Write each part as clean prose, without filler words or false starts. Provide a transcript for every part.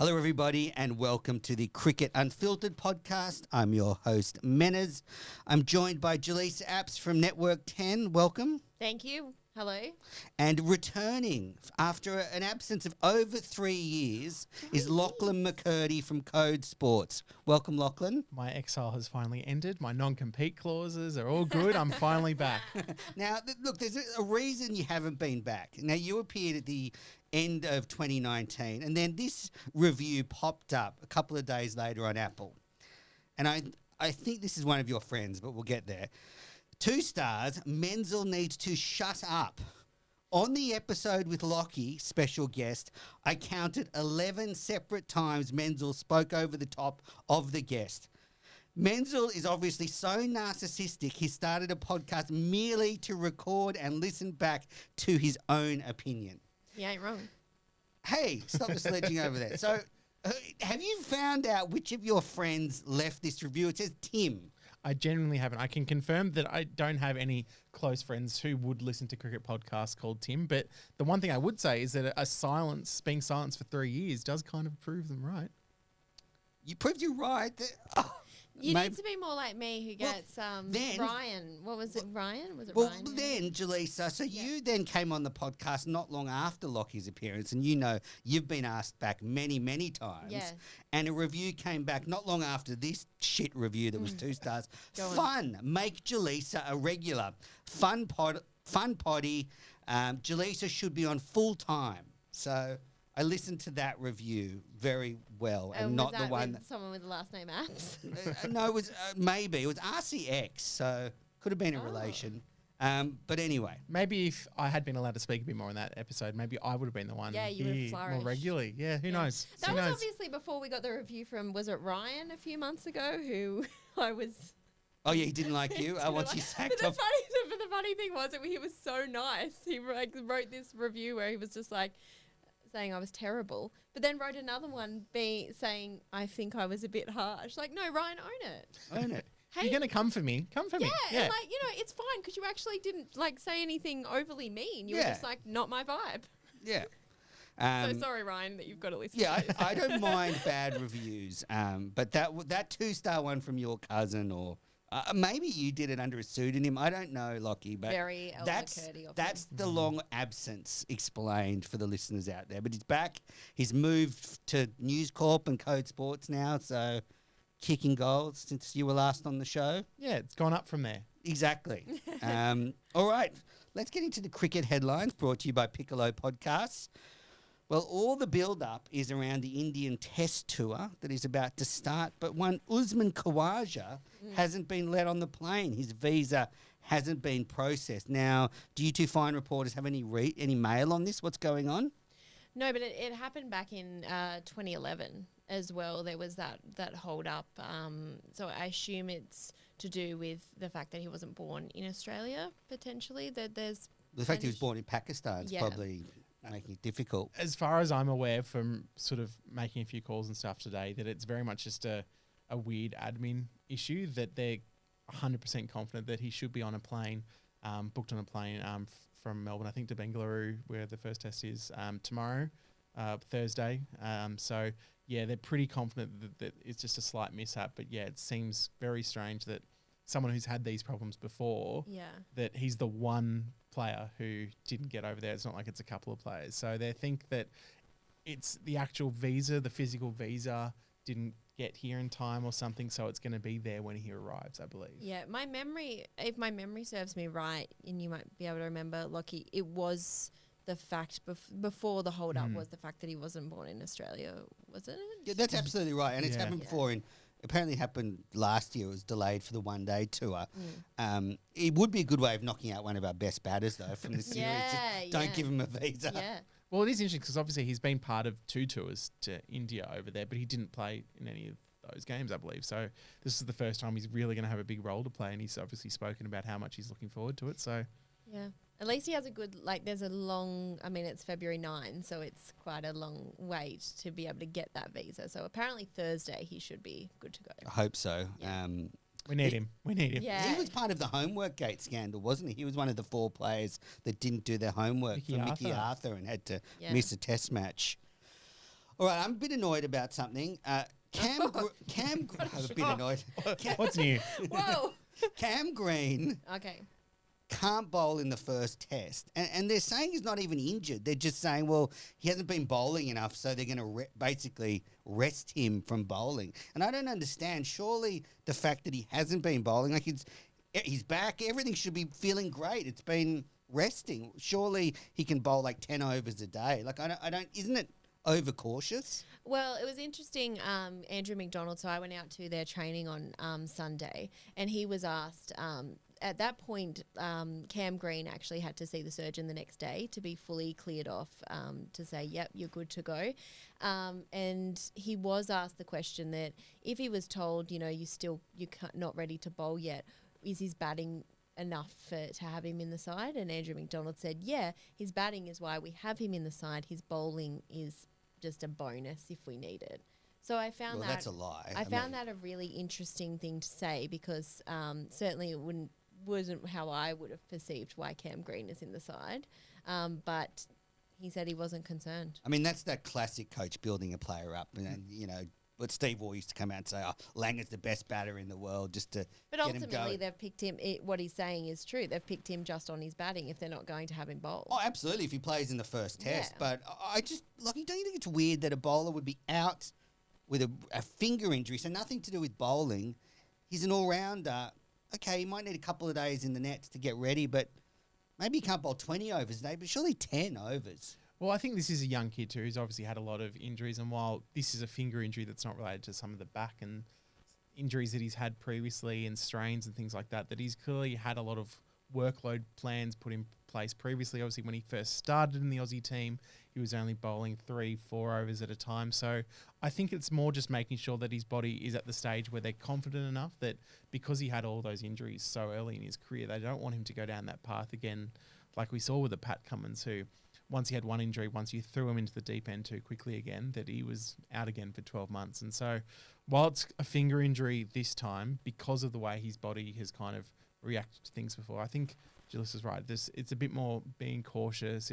Hello, everybody, and welcome to the Cricket Unfiltered podcast. I'm your host, Menas. I'm joined by Jelisa Apps from Network 10. Welcome. Thank you. Hello. And returning after an absence of over 3 years is Lachlan McKirdy from Code Sports. Welcome, Lachlan. My exile has finally ended. My non-compete clauses are all good. I'm finally back. Now, look, there's a reason you haven't been back. Now, you appeared at the end of 2019, and then this review popped up a couple of days later on Apple. And I think this is one of your friends, but we'll get there. 2 stars, Menzel needs to shut up. On the episode with Lockie, special guest, I counted 11 separate times Menzel spoke over the top of the guest. Menzel is obviously so narcissistic, he started a podcast merely to record and listen back to his own opinion. You ain't wrong. Hey, stop the sledging over there. So, have you found out which of your friends left this review? It says Tim. I genuinely haven't. I can confirm that I don't have any close friends who would listen to cricket podcasts called Tim. But the one thing I would say is that being silenced for 3 years does kind of prove them right. You proved you're right. You need to be more like me who gets Ryan. What was it, Ryan? Was it Ryan? Well, then, Jelisa, so you then came on the podcast not long after Lockie's appearance, and you know you've been asked back many, many times. Yeah. And a review came back not long after this shit review that was 2 stars. Fun. Make Jelisa a regular. Fun potty. Jelisa should be on full time. So I listened to that review very well, and not the one with someone with the last name Apps. No, it was maybe it was RCX, so could have been a relation. But anyway, maybe if I had been allowed to speak a bit more in that episode, maybe I would have been the one. Yeah, you would have flourished more regularly. Yeah, who knows? That was obviously before we got the review from, was it Ryan a few months ago, who I was. Oh yeah, he didn't like you. I want you sacked but off. The funny thing was that he was so nice. He wrote this review where he was just like saying I was terrible, but then wrote another one saying I think I was a bit harsh. Like, no, Ryan, own it. Own it. Hey, you're going to come for me. Come for me. Yeah, and it's fine because you actually didn't say anything overly mean. You were just like, not my vibe. Yeah. So sorry, Ryan, that you've got to listen. Yeah, I don't mind bad reviews, but that 2-star one from your cousin or maybe you did it under a pseudonym. I don't know, Lockie, but very that's the long absence explained for the listeners out there. But he's back. He's moved to News Corp and Code Sports now, so kicking goals since you were last on the show. Yeah, it's gone up from there. Exactly. All right, let's get into the cricket headlines brought to you by Piccolo Podcasts. Well, all the build-up is around the Indian Test tour that is about to start, but one Usman Khawaja hasn't been let on the plane. His visa hasn't been processed. Now, do you two fine reporters have any mail on this? What's going on? No, but it happened back in 2011 as well. There was that hold-up. So I assume it's to do with the fact that he wasn't born in Australia, potentially. That there's the fact he was born in Pakistan is probably making it difficult. As far as I'm aware from sort of making a few calls and stuff today, that it's very much just a weird admin issue, that they're 100% confident that he should be on a plane, booked on a plane from Melbourne, I think, to Bengaluru, where the first test is tomorrow, Thursday. So, yeah, they're pretty confident that it's just a slight mishap. But, yeah, it seems very strange that someone who's had these problems before, that he's the one player who didn't get over there. It's not like it's a couple of players. So they think that it's the actual visa, the physical visa didn't get here in time or something, so it's going to be there when he arrives, I believe. Yeah, if my memory serves me right, and you might be able to remember, Lockie, it was the fact before the hold-up was the fact that he wasn't born in Australia, wasn't it? Yeah, that's absolutely right. And it's happened before apparently happened last year. It was delayed for the one-day tour. It would be a good way of knocking out one of our best batters, though, from the series. Don't give him a visa. Yeah. Well, it is interesting because obviously he's been part of 2 tours to India over there, but he didn't play in any of those games, I believe. So this is the first time he's really going to have a big role to play, and he's obviously spoken about how much he's looking forward to it. So yeah. At least he has a good, there's a long, it's February 9, so it's quite a long wait to be able to get that visa. So apparently Thursday he should be good to go. I hope so. Yeah. We need him. Yeah. He was part of the homework gate scandal, wasn't he? He was one of the 4 players that didn't do their homework Mickey Arthur and had to miss a test match. All right, I'm a bit annoyed about something. I'm a bit annoyed. What's new? Whoa. Cam Green Okay. can't bowl in the first test. And they're saying he's not even injured. They're just saying, well, he hasn't been bowling enough, so they're going to basically rest him from bowling. And I don't understand. Surely the fact that he hasn't been bowling, like he's back, everything should be feeling great. It's been resting. Surely he can bowl like 10 overs a day. Like, I don't isn't it overcautious? Well, it was interesting. Andrew McDonald, so I went out to their training on Sunday, and he was asked at that point, Cam Green actually had to see the surgeon the next day to be fully cleared off to say, yep, you're good to go. And he was asked the question that if he was told, you're not ready to bowl yet, is his batting enough to have him in the side? And Andrew McDonald said, yeah, his batting is why we have him in the side. His bowling is just a bonus if we need it. So I found that's a lie. I found that a really interesting thing to say because certainly it wasn't how I would have perceived why Cam Green is in the side. But he said he wasn't concerned. I mean, that's that classic coach building a player up. And but Steve Waugh used to come out and say, Langer's the best batter in the world just to But get him ultimately, going. they've picked him. What he's saying is true. They've picked him just on his batting if they're not going to have him bowl. Oh, absolutely, if he plays in the first test. Yeah. But I just, don't you think it's weird that a bowler would be out with a finger injury, so nothing to do with bowling? He's an all-rounder. Okay, he might need a couple of days in the nets to get ready, but maybe he can't bowl 20 overs a day, but surely 10 overs. Well, I think this is a young kid too who's obviously had a lot of injuries. And while this is a finger injury that's not related to some of the back and injuries that he's had previously and strains and things like that, that he's clearly had a lot of workload plans put in place previously. Obviously, when he first started in the Aussie team, he was only bowling 3-4 overs at a time. So I think it's more just making sure that his body is at the stage where they're confident enough that because he had all those injuries so early in his career, they don't want him to go down that path again, like we saw with the Pat Cummins, who once he had one injury, once you threw him into the deep end too quickly again, that he was out again for 12 months. And so while it's a finger injury this time, because of the way his body has kind of reacted to things before, I think Jelisa's right. It's a bit more being cautious.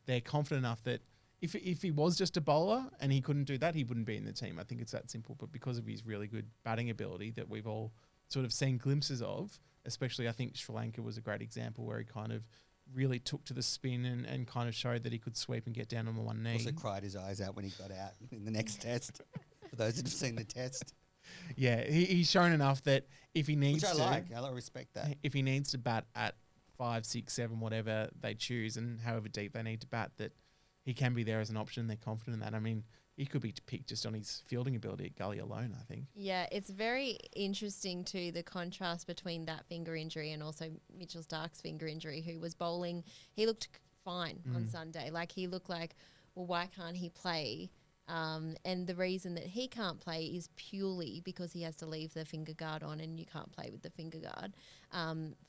They're confident enough that if he was just a bowler and he couldn't do that, he wouldn't be in the team. I think it's that simple. But because of his really good batting ability that we've all sort of seen glimpses of, especially I think Sri Lanka was a great example where he kind of really took to the spin and kind of showed that he could sweep and get down on the one knee. Also cried his eyes out when he got out in the next test, for those that have seen the test. Yeah, he's shown enough that if he needs Which I to... like. I respect that. If he needs to bat at 5, 6, 7, whatever they choose and however deep they need to bat, that he can be there as an option. They're confident in that. I mean, he could be picked just on his fielding ability at gully alone, I think. Yeah, it's very interesting too, the contrast between that finger injury and also Mitchell Starc's finger injury, who was bowling. He looked fine on Sunday. Like, he looked like, well, why can't he play? And the reason that he can't play is purely because he has to leave the finger guard on, and you can't play with the finger guard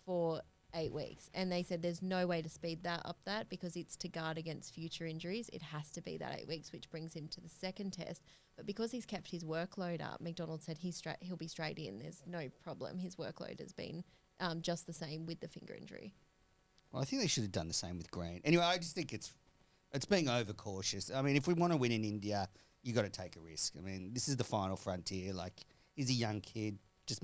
for 8 weeks. And they said there's no way to speed up that because it's to guard against future injuries. It has to be that 8 weeks, which brings him to the second test. But because he's kept his workload up, McDonald said he'll be straight in. There's no problem. His workload has been just the same with the finger injury. Well, I think they should have done the same with Green. Anyway, I just think it's being overcautious. I mean, if we want to win in India, you got to take a risk. I mean, this is the final frontier. Like, he's a young kid. Just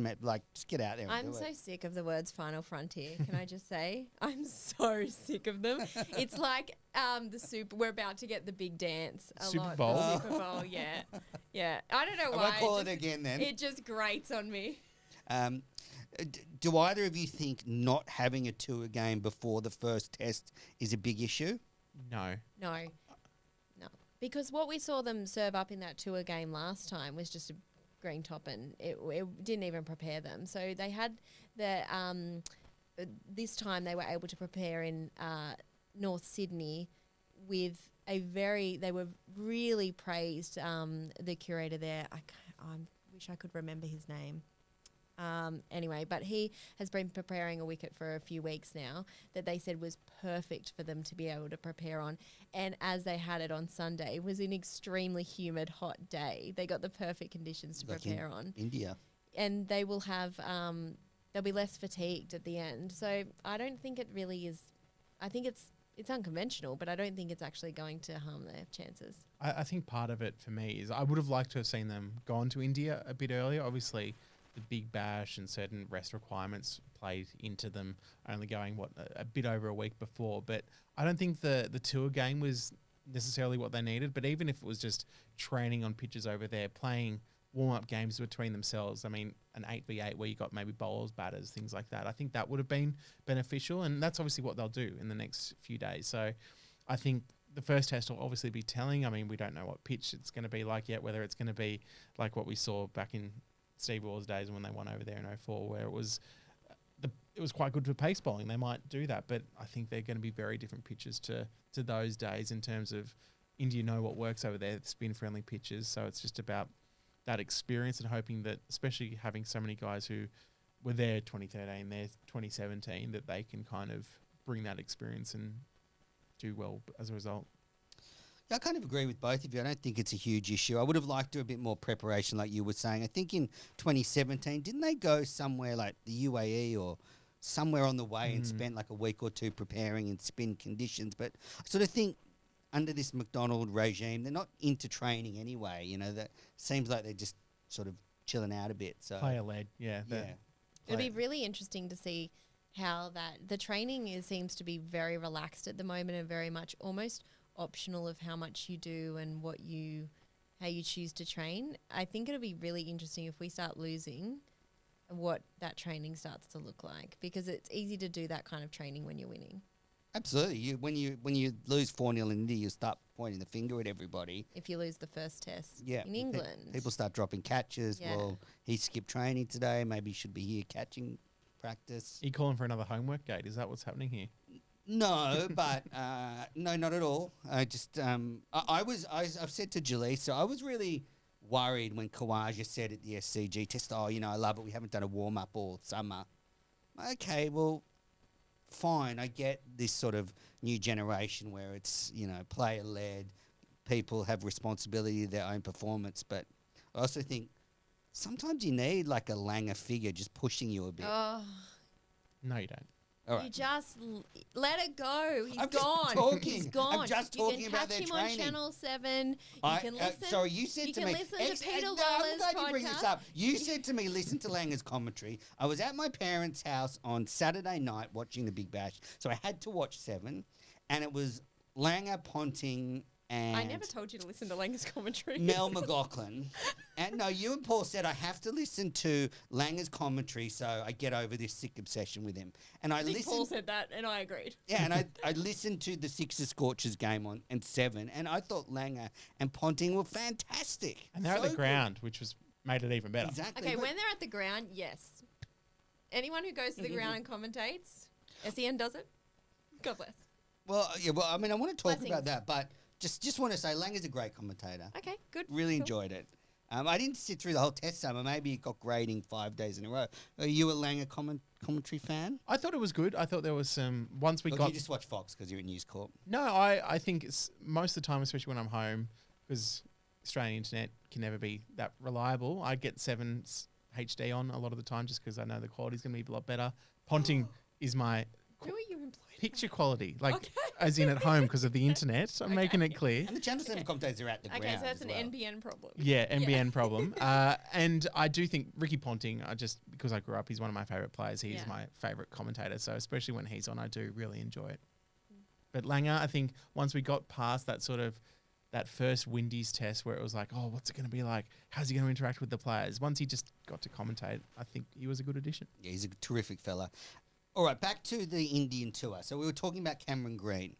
get out there and I'm do so it. sick of the words final frontier. Can I just say? I'm so sick of them. It's like we're about to get the big dance a Super lot. Bowl? The Super Bowl, yeah. Yeah. I don't know I why. won't call it again then. It just grates on me. Do either of you think not having a tour game before the first test is a big issue? No. No. Because what we saw them serve up in that tour game last time was just a green top, and it didn't even prepare them. So they had this time they were able to prepare in North Sydney with they were really praised, the curator there. I wish I could remember his name. Anyway, but he has been preparing a wicket for a few weeks now that they said was perfect for them to be able to prepare on. And as they had it on Sunday, it was an extremely humid, hot day. They got the perfect conditions to prepare on. India. And they will have, they'll be less fatigued at the end. So I don't think it really is, I think it's it's unconventional, but I don't think it's actually going to harm their chances. I think part of it for me is I would have liked to have seen them gone to India a bit earlier. Obviously, the Big Bash and certain rest requirements played into them only going, a bit over a week before. But I don't think the tour game was necessarily what they needed. But even if it was just training on pitches over there, playing warm-up games between themselves, I mean, an 8v8 where you got maybe bowlers, batters, things like that, I think that would have been beneficial. And that's obviously what they'll do in the next few days. So I think the first test will obviously be telling. I mean, we don't know what pitch it's going to be like yet, whether it's going to be like what we saw back in Steve Waugh's days when they won over there in 04, where it was quite good for pace bowling. They might do that, but I think they're going to be very different pitches to those days in terms of India know what works over there, spin-friendly pitches. So it's just about that experience and hoping that, especially having so many guys who were there 2013, there 2017, that they can kind of bring that experience and do well as a result. Yeah, I kind of agree with both of you. I don't think it's a huge issue. I would have liked to do a bit more preparation, like you were saying. I think in 2017, didn't they go somewhere like the UAE or somewhere on the way and spent like a week or two preparing in spin conditions? But I sort of think under this McDonald regime, they're not into training anyway. You know, that seems like they're just sort of chilling out a bit. So Player-led, yeah. It'll be really interesting to see how the training seems to be very relaxed at the moment and very much almost optional of how much you do and how you choose to train. I think it'll be really interesting if we start losing what that training starts to look like, because it's easy to do that kind of training when you're winning. Absolutely. When you lose 4-0 in India, you start pointing the finger at everybody. If you lose the first test Yeah. in England. People start dropping catches. Yeah. Well, he skipped training today. Maybe he should be here catching practice. Are you calling for another homework gate? Is that what's happening here? No, but no, not at all. I've said to Jelisa, I was really worried when Khawaja said at the SCG test, I love it. We haven't done a warm-up all summer. Okay, well, fine. I get this sort of new generation where it's, player-led. People have responsibility of their own performance. But I also think sometimes you need like a Langer figure just pushing you a bit. Oh, No, you don't. All right. you just let it go. He's I'm just gone. talking. He's gone. I'm just talking about their You can catch him training. on Channel 7. You can listen. Sorry, you said to me. You can listen to Peter I'm Lawler's glad you bring this podcast. up. You said to me, listen to Langer's commentary. I was at my parents' house on Saturday night watching the Big Bash, so I had to watch 7, and it was Langer, Ponting, and I never told you to listen to Langer's commentary. Mel McLaughlin. And no, you and Paul said I have to listen to Langer's commentary so I get over this sick obsession with him. And I think Paul listened. said that, and I agreed. Yeah, and I listened to the Sixers Scorchers game and 7, and I thought Langer and Ponting were fantastic. And they're at So the ground, which was made it even better. Exactly. Okay, But- when they're at the ground, yes. Anyone who goes to the ground and commentates, SEN does it. God bless. Well, yeah. Well, I mean, I want to talk Blessings. about that, but just want to say, Langer's a great commentator. Okay, good. Really Cool. enjoyed it. I didn't sit through the whole test summer. Maybe it got grading 5 days in a row. Are you a Langer commentary fan? I thought it was good. I thought there was some... Once we Or got... you just watch Fox because you're at News Corp? No, I think it's most of the time, especially when I'm home, because Australian internet can never be that reliable. I get 7's HD on a lot of the time just because I know the quality's going to be a lot better. Ponting is my Who are you employed? picture quality, like Okay. as in at home because of the internet. I'm making it clear. And the Channel 7 commentators are at the Okay, ground so that's as an well. NBN problem. Yeah, NBN problem. And I do think Ricky Ponting, because I grew up, he's one of my favourite players. He's Yeah. my favourite commentator. So especially when he's on, I do really enjoy it. But Langer, I think once we got past that sort of that first Windies test where it was like, oh, what's it going to be like? How's he going to interact with the players? Once he just got to commentate, I think he was a good addition. Yeah, he's a terrific fella. All right, back to the Indian tour. So we were talking about Cameron Green.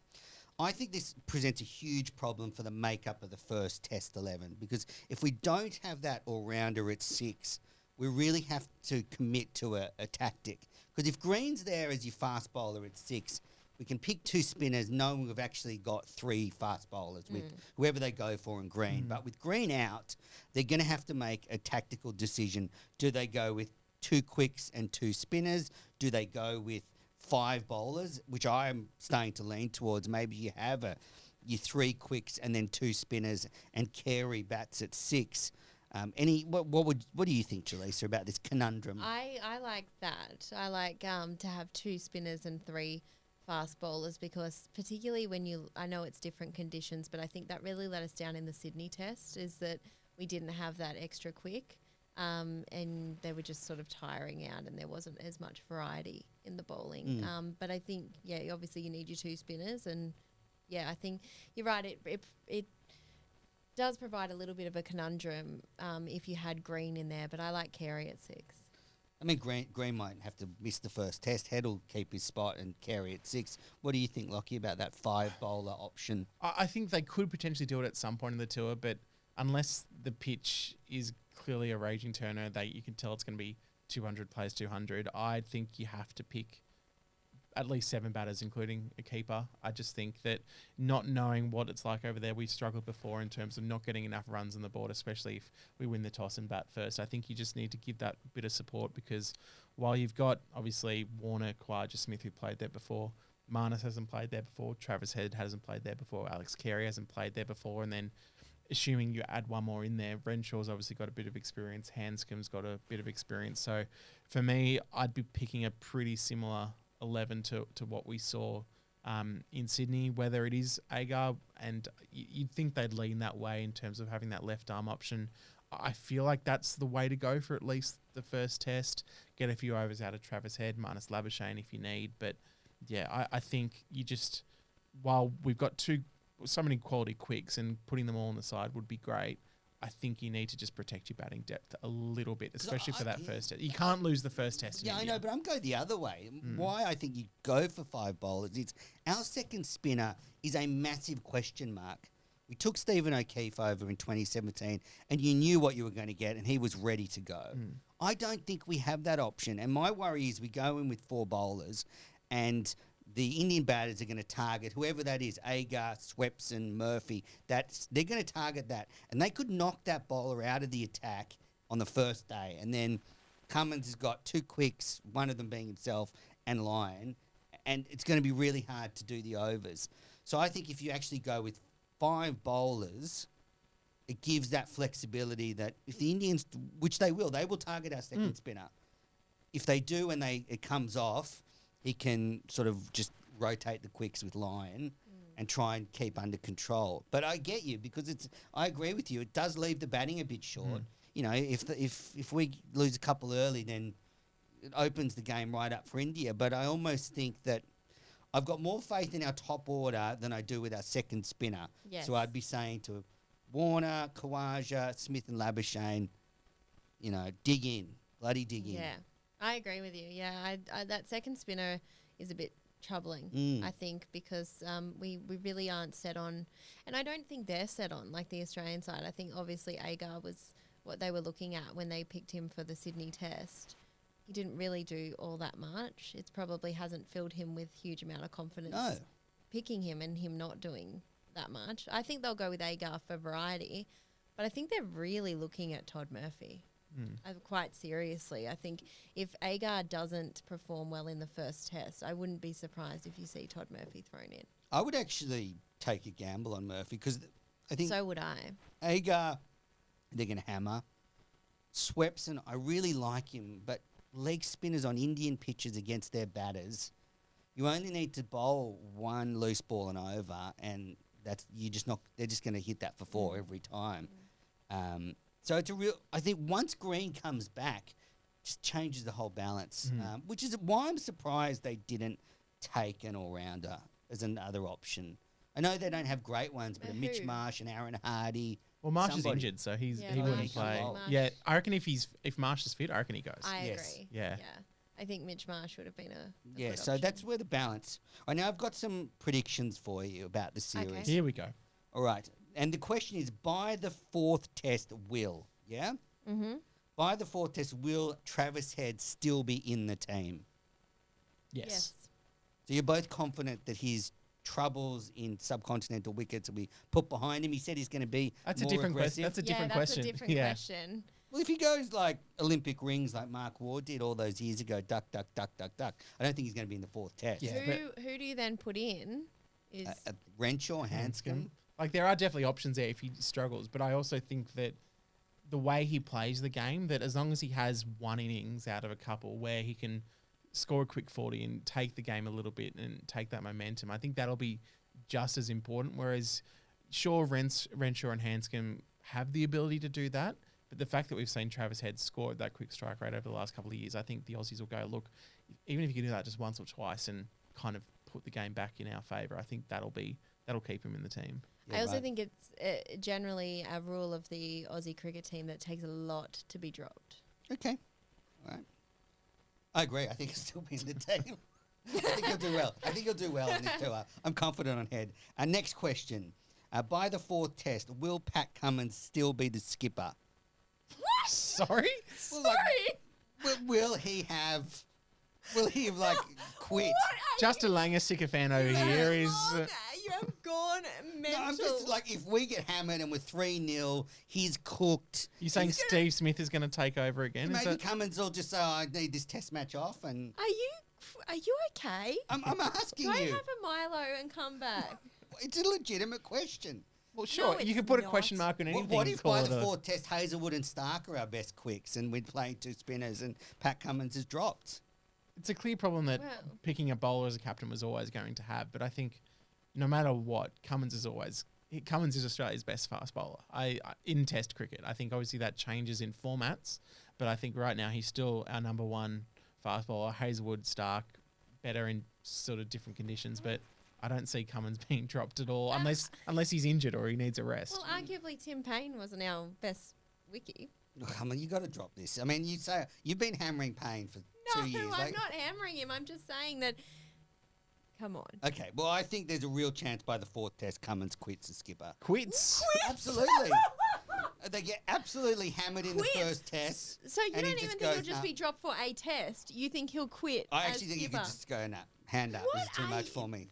I think this presents a huge problem for the makeup of the first Test 11 because if we don't have that all-rounder at 6, we really have to commit to a tactic. Because if Green's there as your fast bowler at 6, we can pick 2 spinners knowing we've actually got 3 fast bowlers with whoever they go for in Green. But with Green out, they're going to have to make a tactical decision. Do they go with 2 quicks and 2 spinners? Do they go with 5 bowlers, which I'm starting to lean towards? Maybe you have your 3 quicks and then 2 spinners and Carey bats at 6. What do you think, Jelisa, about this conundrum? I like that. I like to have 2 spinners and 3 fast bowlers, because particularly I know it's different conditions, but I think that really let us down in the Sydney test, is that we didn't have that extra quick, and they were just sort of tiring out, and there wasn't as much variety in the bowling. But I think, obviously you need your two spinners, and I think you're right. It does provide a little bit of a conundrum if you had Green in there, but I like Carey at 6. I mean, Green might have to miss the first test. Head will keep his spot and Carey at 6. What do you think, Lockie, about that 5-bowler option? I think they could potentially do it at some point in the tour, but unless the pitch is clearly a raging turner, you can tell it's going to be 200 plays 200. I think you have to pick at least 7 batters, including a keeper. I just think that not knowing what it's like over there, we've struggled before in terms of not getting enough runs on the board, especially if we win the toss and bat first. I think you just need to give that bit of support, because while you've got, obviously, Warner, Khawaja, Smith, who played there before, Marnus hasn't played there before, Travis Head hasn't played there before, Alex Carey hasn't played there before, and then assuming you add one more in there, Renshaw's obviously got a bit of experience, Hanscom's got a bit of experience. So for me, I'd be picking a pretty similar 11 to what we saw in Sydney, whether it is Agar, and you'd think they'd lean that way in terms of having that left arm option. I feel like that's the way to go for at least the first test. Get a few overs out of Travis Head, minus Labuschagne if you need. But I think you just, while we've got so many quality quicks, and putting them all on the side would be great, I think you need to just protect your batting depth a little bit, especially for that first test. You can't lose the first test. Yeah, I know, but I'm going the other way. Why I think you go for 5 bowlers is our second spinner is a massive question mark. We took Stephen O'Keefe over in 2017, and you knew what you were going to get, and he was ready to go. I don't think we have that option, and my worry is we go in with 4 bowlers, and the Indian batters are going to target whoever that is, Agar, Swepson, Murphy. They're going to target that. And they could knock that bowler out of the attack on the first day. And then Cummins has got 2 quicks, one of them being himself, and Lyon. And it's going to be really hard to do the overs. So I think if you actually go with 5 bowlers, it gives that flexibility that if the Indians, which they will target our second spinner. If they do and it comes off, he can sort of just rotate the quicks with Lyon and try and keep under control. But I get you, because I agree with you. It does leave the batting a bit short. You know, if we lose a couple early, then it opens the game right up for India. But I almost think that I've got more faith in our top order than I do with our second spinner. Yes. So I'd be saying to Warner, Khawaja, Smith and Labuschagne, dig in. Bloody dig in. Yeah. I agree with you. Yeah, I that second spinner is a bit troubling, I think, because we really aren't set on, and I don't think they're set on, like the Australian side. I think obviously Agar was what they were looking at when they picked him for the Sydney test. He didn't really do all that much. It probably hasn't filled him with huge amount of confidence picking him and him not doing that much. I think they'll go with Agar for variety, but I think they're really looking at Todd Murphy. Quite seriously. I think if Agar doesn't perform well in the first test, I wouldn't be surprised if you see Todd Murphy thrown in. I would actually take a gamble on Murphy, because I think so would I. Agar, they're going to hammer. Swepson, I really like him, but leg spinners on Indian pitches against their batters, you only need to bowl 1 loose ball and over, and they're just going to hit that for 4 every time. So it's I think once Green comes back, just changes the whole balance, which is why I'm surprised they didn't take an all-rounder as another option. I know they don't have great ones, but Mitch Marsh and Aaron Hardy. Well, Marsh is injured, so he wouldn't play. Yeah, I reckon if Marsh is fit, I reckon he goes. I agree. Yeah. I think Mitch Marsh would have been a good so option. that's where the balance. Right, now I've got some predictions for you about the series. Okay. Here we go. All right. And the question is, by the 4th test, by the 4th test, will Travis Head still be in the team? Yes. So you're both confident that his troubles in subcontinental wickets will be put behind him? He said he's going to be That's more a different aggressive. question. That's a different that's question. a different question. Well, if he goes like Olympic rings like Mark Ward did all those years ago, duck, duck, duck, duck, duck, I don't think he's going to be in the 4th test. Yeah. Who do you then put in? Is Renshaw, Hanscom. Like, there are definitely options there if he struggles, but I also think that the way he plays the game, that as long as he has 1 innings out of a couple where he can score a quick 40 and take the game a little bit and take that momentum. I think that'll be just as important. Whereas, sure, Renshaw and Hanscom have the ability to do that, but the fact that we've seen Travis Head score at that quick strike rate over the last couple of years, I think the Aussies will go, look, even if you can do that just once or twice and kind of put the game back in our favour, I think that'll keep him in the team. I also think it's generally a rule of the Aussie cricket team that it takes a lot to be dropped. Okay. All right. I agree. I think he'll still be in the team. I think he'll do well. I think he'll do well in this tour. I'm confident on Head. Next question. By the 4th test, will Pat Cummins still be the skipper? What? Sorry? Well, will he have quit? Justin Langer, sycophant over here, is... You have gone mental. No, I'm just if we get hammered and we're 3-0, he's cooked. You saying Steve Smith is going to take over again? Maybe Cummins will just say, I need this test match off. And Are you okay? I'm asking Go you. have a Milo and come back. It's a legitimate question. Well, sure, No, you it's could put a not. question mark on anything. What if by the 4th test, Hazelwood and Stark are our best quicks and we're playing 2 spinners and Pat Cummins has dropped? It's a clear problem that picking a bowler as a captain was always going to have, but I think no matter what, Cummins is Australia's best fast bowler. In Test cricket, I think obviously that changes in formats, but I think right now he's still our number 1 fast bowler. Hazelwood, Stark, better in sort of different conditions, but I don't see Cummins being dropped at all unless he's injured or he needs a rest. Well, arguably Tim Payne wasn't our best wiki. Look, I mean, you got to drop this. I mean, you say you've been hammering Payne for 2 years. No, I'm not hammering him. I'm just saying that. Come on. Okay, well, I think there's a real chance by the 4th test Cummins quits as skipper. Quits? Absolutely. They get absolutely hammered in the first test. So you and don't he even just think he'll goes, just "Nah." be dropped for a test? You think he'll quit? I as actually think you skipper? could just go, nah, hand up. This is too much for me.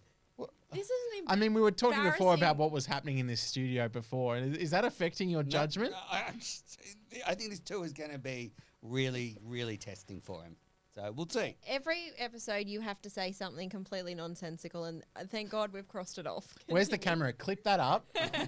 This isn't. I mean, we were talking before about embarrassing. what was happening in this studio before. Is that affecting your judgment? I think this tour is going to be really, really testing for him. So we'll see. Every episode, you have to say something completely nonsensical, and thank God we've crossed it off. Where's the camera? Clip that up,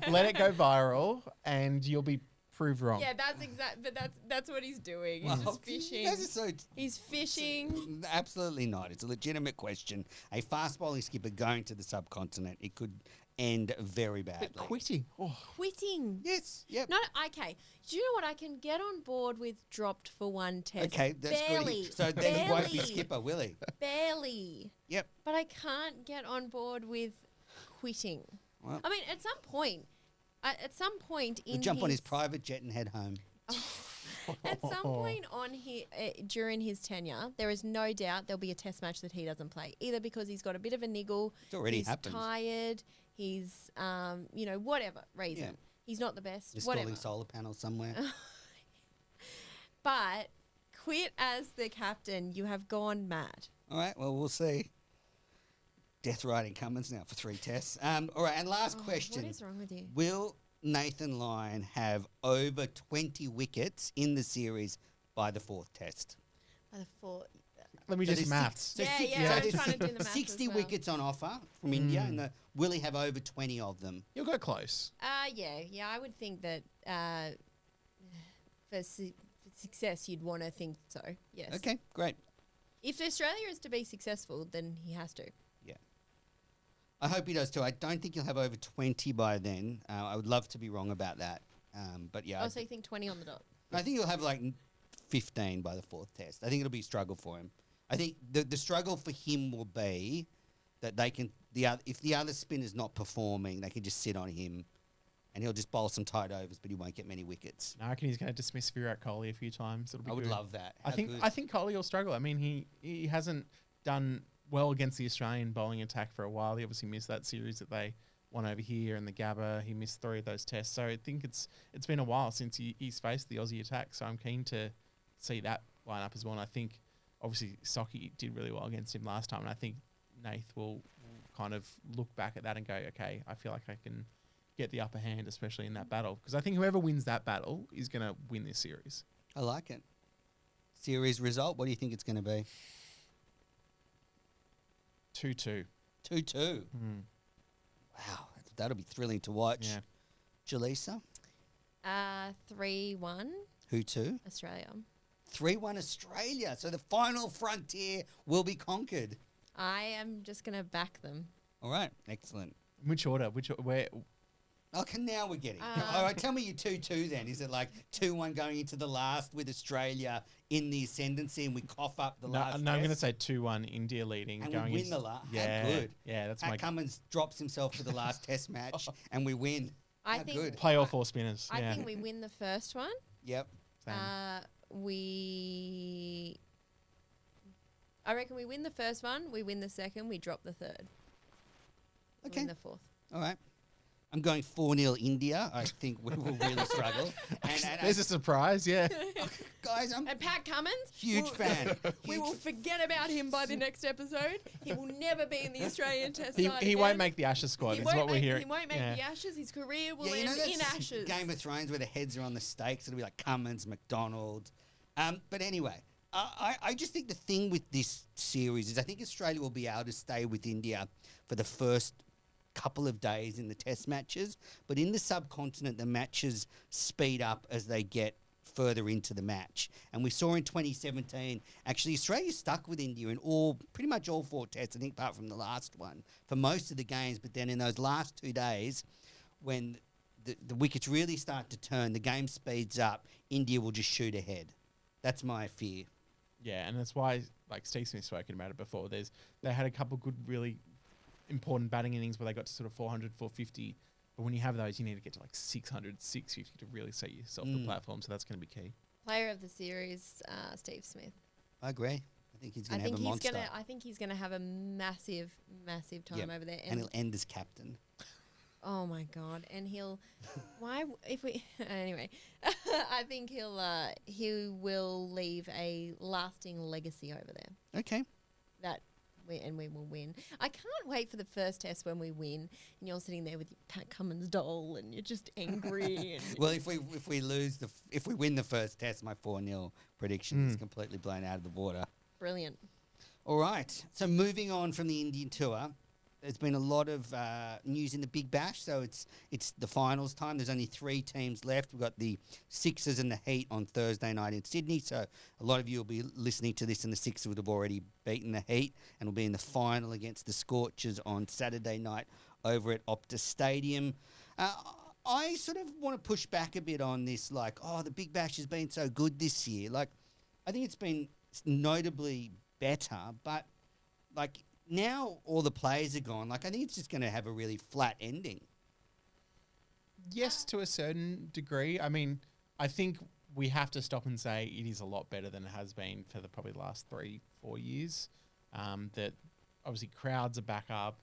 let it go viral, and you'll be proved wrong. Yeah, that's exact. But that's what he's doing. He's Well, just fishing. you guys are so He's fishing. Absolutely not. It's a legitimate question. A fast bowling skipper going to the subcontinent, it could end very badly. But quitting. Oh. Quitting. Yes. Yep. No, okay. Do you know what? I can get on board with dropped for 1 test. Okay, that's barely, good. So then he won't be barely, skipper, will he? Barely. Yep. But I can't get on board with quitting. Well, I mean, at some point in he'll jump on his private jet and head home. At some point during his tenure, there is no doubt there'll be a test match that he doesn't play, either because he's got a bit of a niggle, It's already he's happened. tired, he's whatever reason. Yeah. He's not the best. Installing Whatever. solar panels somewhere. But quit as the captain, you have gone mad. All right, well, we'll see. Death riding Cummins now for 3 tests. All right, and last question. What is wrong with you? Will Nathan Lyon have over 20 wickets in the series by the 4th test? By the 4. Let me So just there's maths. So Yeah, six- yeah, so I'm there's trying to do the maths 60 as well. wickets on offer from India, and will he have over 20 of them? You'll go close. Yeah, I would think that for success, you'd want to think so. Yes. Okay, great. If Australia is to be successful, then he has to. I hope he does too. I don't think he'll have over 20 by then. I would love to be wrong about that. But yeah, Oh, so you think 20 on the dot? I think he'll have like 15 by the 4th test. I think it'll be a struggle for him. I think the struggle for him will be that they can if the other spinner's not performing, they can just sit on him, and he'll just bowl some tight overs, but he won't get many wickets. No, I reckon he's going to dismiss Virat Kohli a few times. It'll be I would good. love that. I think Kohli will struggle. I mean, he hasn't done well against the Australian bowling attack for a while. He obviously missed that series that they won over here in the Gabba. He missed 3 of those tests. So I think it's been a while since he's faced the Aussie attack. So I'm keen to see that line up as well. And I think obviously Socky did really well against him last time. And I think Nath will kind of look back at that and go, okay, I feel like I can get the upper hand, especially in that battle. Because I think whoever wins that battle is going to win this series. I like it. Series result, what do you think it's going to be? 2-2. 2-2. Wow, that'll be thrilling to watch. Yeah. Jelisa? 3-1 Who to? Australia. 3-1 Australia. So the final frontier will be conquered. I am just going to back them. All right, excellent. Which order? Where? Okay, now we're getting. All right, tell me your 2-2 then. Is it like 2-1 going into the last with Australia in the ascendancy and we cough up the last? No, I'm going to say 2-1 India leading. And going we win the last. Yeah, good. Yeah, that's Pat my Cummins drops himself for the last test match and we win. I How think good. play all 4 spinners. I yeah. think we win the first one. Yep. Same. I reckon we win the first one, we win the second, we drop the third. We Okay. win the fourth. All right. I'm going 4-0 India. I think we will really struggle. And There's a surprise, yeah. guys, I'm And Pat Cummins, huge fan. we will forget about him by the next episode. He will never be in the Australian Test He side won't again. make the Ashes squad, He is won't what we're make- hearing. He won't make Yeah. the Ashes. His career will Yeah, end in that's Ashes. Game of Thrones where the heads are on the stakes. It'll be like Cummins, McDonald. But anyway, I just think the thing with this series is I think Australia will be able to stay with India for the first couple of days in the test matches. But in the subcontinent, the matches speed up as they get further into the match. And we saw in 2017, actually, Australia stuck with India in pretty much all 4 tests, I think, apart from the last one, for most of the games. But then in those last 2 days, when the wickets really start to turn, the game speeds up, India will just shoot ahead. That's my fear. Yeah, and that's why, like Steve Smith's spoken about it before, they had a couple good, really important batting innings where they got to sort of 400, 450. But when you have those, you need to get to like 600, 650 to really set yourself the platform. So that's going to be key. Player of the series, Steve Smith. I agree. I think he's going to have a monster. I think he's going to have a massive, massive time Yep. over there. And he'll end as captain. Oh my God! And he'll, anyway, I think he will leave a lasting legacy over there. Okay. We will win. I can't wait for the first test when we win, and you're sitting there with your Pat Cummins doll, and you're just angry. And Well, if we win the first test, my 4-0 prediction is completely blown out of the water. brilliant. All right. So moving on from the Indian tour, there's been a lot of news in the Big Bash. So it's the finals time. There's only 3 teams left. We've got the Sixers and the Heat on Thursday night in Sydney. So a lot of you will be listening to this, and the Sixers would have already beaten the Heat and will be in the final against the Scorchers on Saturday night over at Optus Stadium. I sort of want to push back a bit on this, like, the Big Bash has been so good this year. Like, I think it's been notably better, but like now all the players are gone. Like, I think it's just going to have a really flat ending. Yes, to a certain degree. I mean, I think we have to stop and say it is a lot better than it has been for probably the last 3-4 years. That obviously crowds are back up,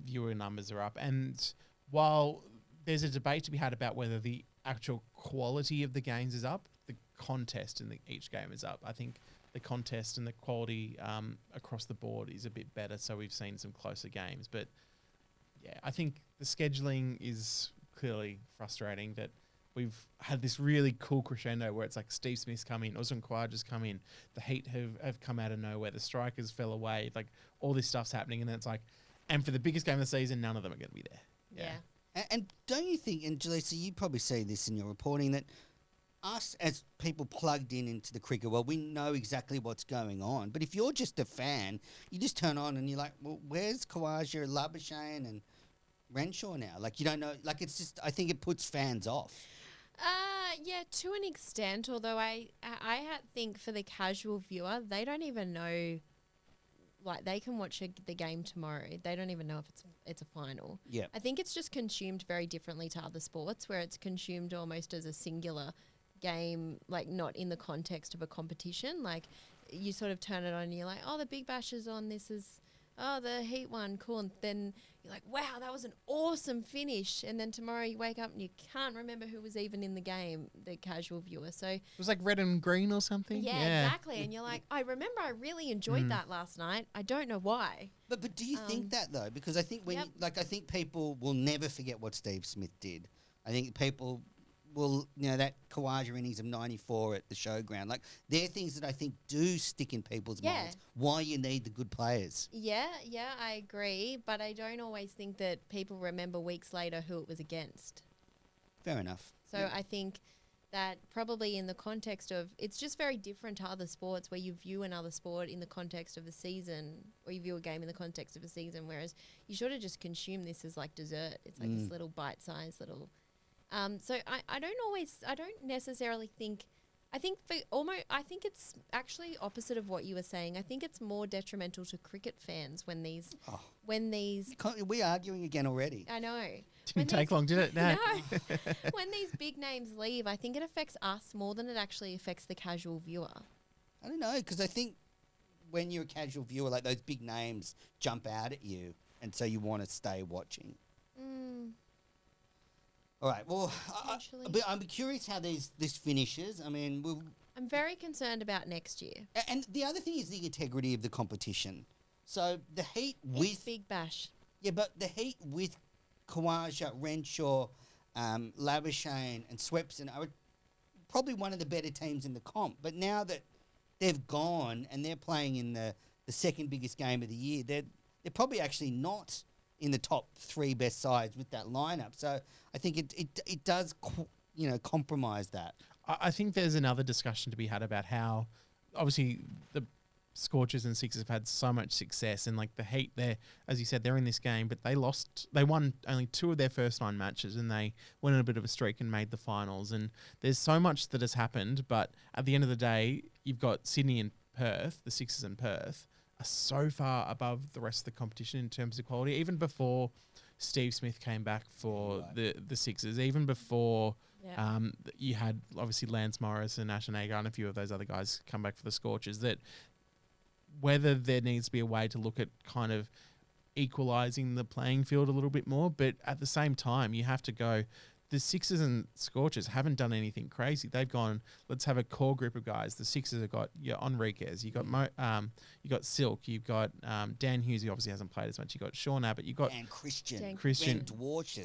viewer numbers are up. And while there's a debate to be had about whether the actual quality of the games is up, the contest in each game is up. I think the contest and the quality across the board is a bit better, so we've seen some closer games. But yeah, I think the scheduling is clearly frustrating, that we've had this really cool crescendo where it's like Steve Smith's come in, Usman Khawaja's come in, the Heat have come out of nowhere, the strikers fell away, like all this stuff's happening, and then it's like, and for the biggest game of the season, none of them are going to be there. Yeah. And don't you think, and Jelisa, you probably see this in your reporting, that us as people plugged into the cricket world, we know exactly what's going on. But if you're just a fan, you just turn on and you're like, well, where's Khawaja, Labuschagne and Renshaw now? Like, you don't know. Like, it's just, I think it puts fans off. Yeah, to an extent. Although I think for the casual viewer, they don't even know. Like, they can watch the game tomorrow. They don't even know if it's a final. Yeah. I think it's just consumed very differently to other sports, where it's consumed almost as a singular game, like not in the context of a competition. Like, you sort of turn it on and you're like, oh, the Big Bash is on. This is, oh, the Heat one, cool. And then you're like, wow, that was an awesome finish. And then tomorrow you wake up and you can't remember who was even in the game, the casual viewer. So It was like red and green or something. yeah, exactly. And you're like, I remember I really enjoyed that last night. I don't know why. But do you think that, though? Because I think Yep. I think people will never forget what Steve Smith did. I think people will, that Khawaja innings of 94 at the showground, like, they're things that I think do stick in people's minds. Why you need the good players. Yeah, I agree. But I don't always think that people remember weeks later who it was against. Fair enough. So I think that probably in the context of, it's just very different to other sports where you view another sport in the context of a season, or you view a game in the context of a season, whereas you sort of just consume this as like dessert. It's like this little bite-sized little. So I don't necessarily think. I think it's actually opposite of what you were saying. I think it's more detrimental to cricket fans when these. We're arguing again already. I know. Didn't take long, did it? No. No. When these big names leave, I think it affects us more than it actually affects the casual viewer. I don't know, because I think when you're a casual viewer, like those big names jump out at you, and so you want to stay watching. All right. Well, I'm curious how this finishes. I mean, I'm very concerned about next year. And the other thing is the integrity of the competition. So the Heat It's Big Bash. Yeah, but the Heat with Khawaja, Renshaw, Labuschagne and Swepson are probably one of the better teams in the comp. But now that they've gone and they're playing in the second biggest game of the year, they're probably actually not in the top three best sides with that lineup. So I think it does, compromise that. I think there's another discussion to be had about how, obviously, the Scorchers and Sixers have had so much success, and like the Heat, as you said, they're in this game, but they won only 2 of their first 9 matches, and they went on a bit of a streak and made the finals. And there's so much that has happened, but at the end of the day, you've got Sydney and Perth, the Sixers and Perth, are so far above the rest of the competition in terms of quality. Even before Steve Smith came back for the Sixers, even before you had obviously Lance Morris and Ashton Agar and a few of those other guys come back for the Scorchers, that whether there needs to be a way to look at kind of equalising the playing field a little bit more, but at the same time, you have to go, the Sixers and Scorchers haven't done anything crazy. They've gone, let's have a core group of guys. The Sixers have got Enriquez, you got you got Silk, you've got Dan Hughes, who obviously hasn't played as much. You got Sean Abbott, you got Christian,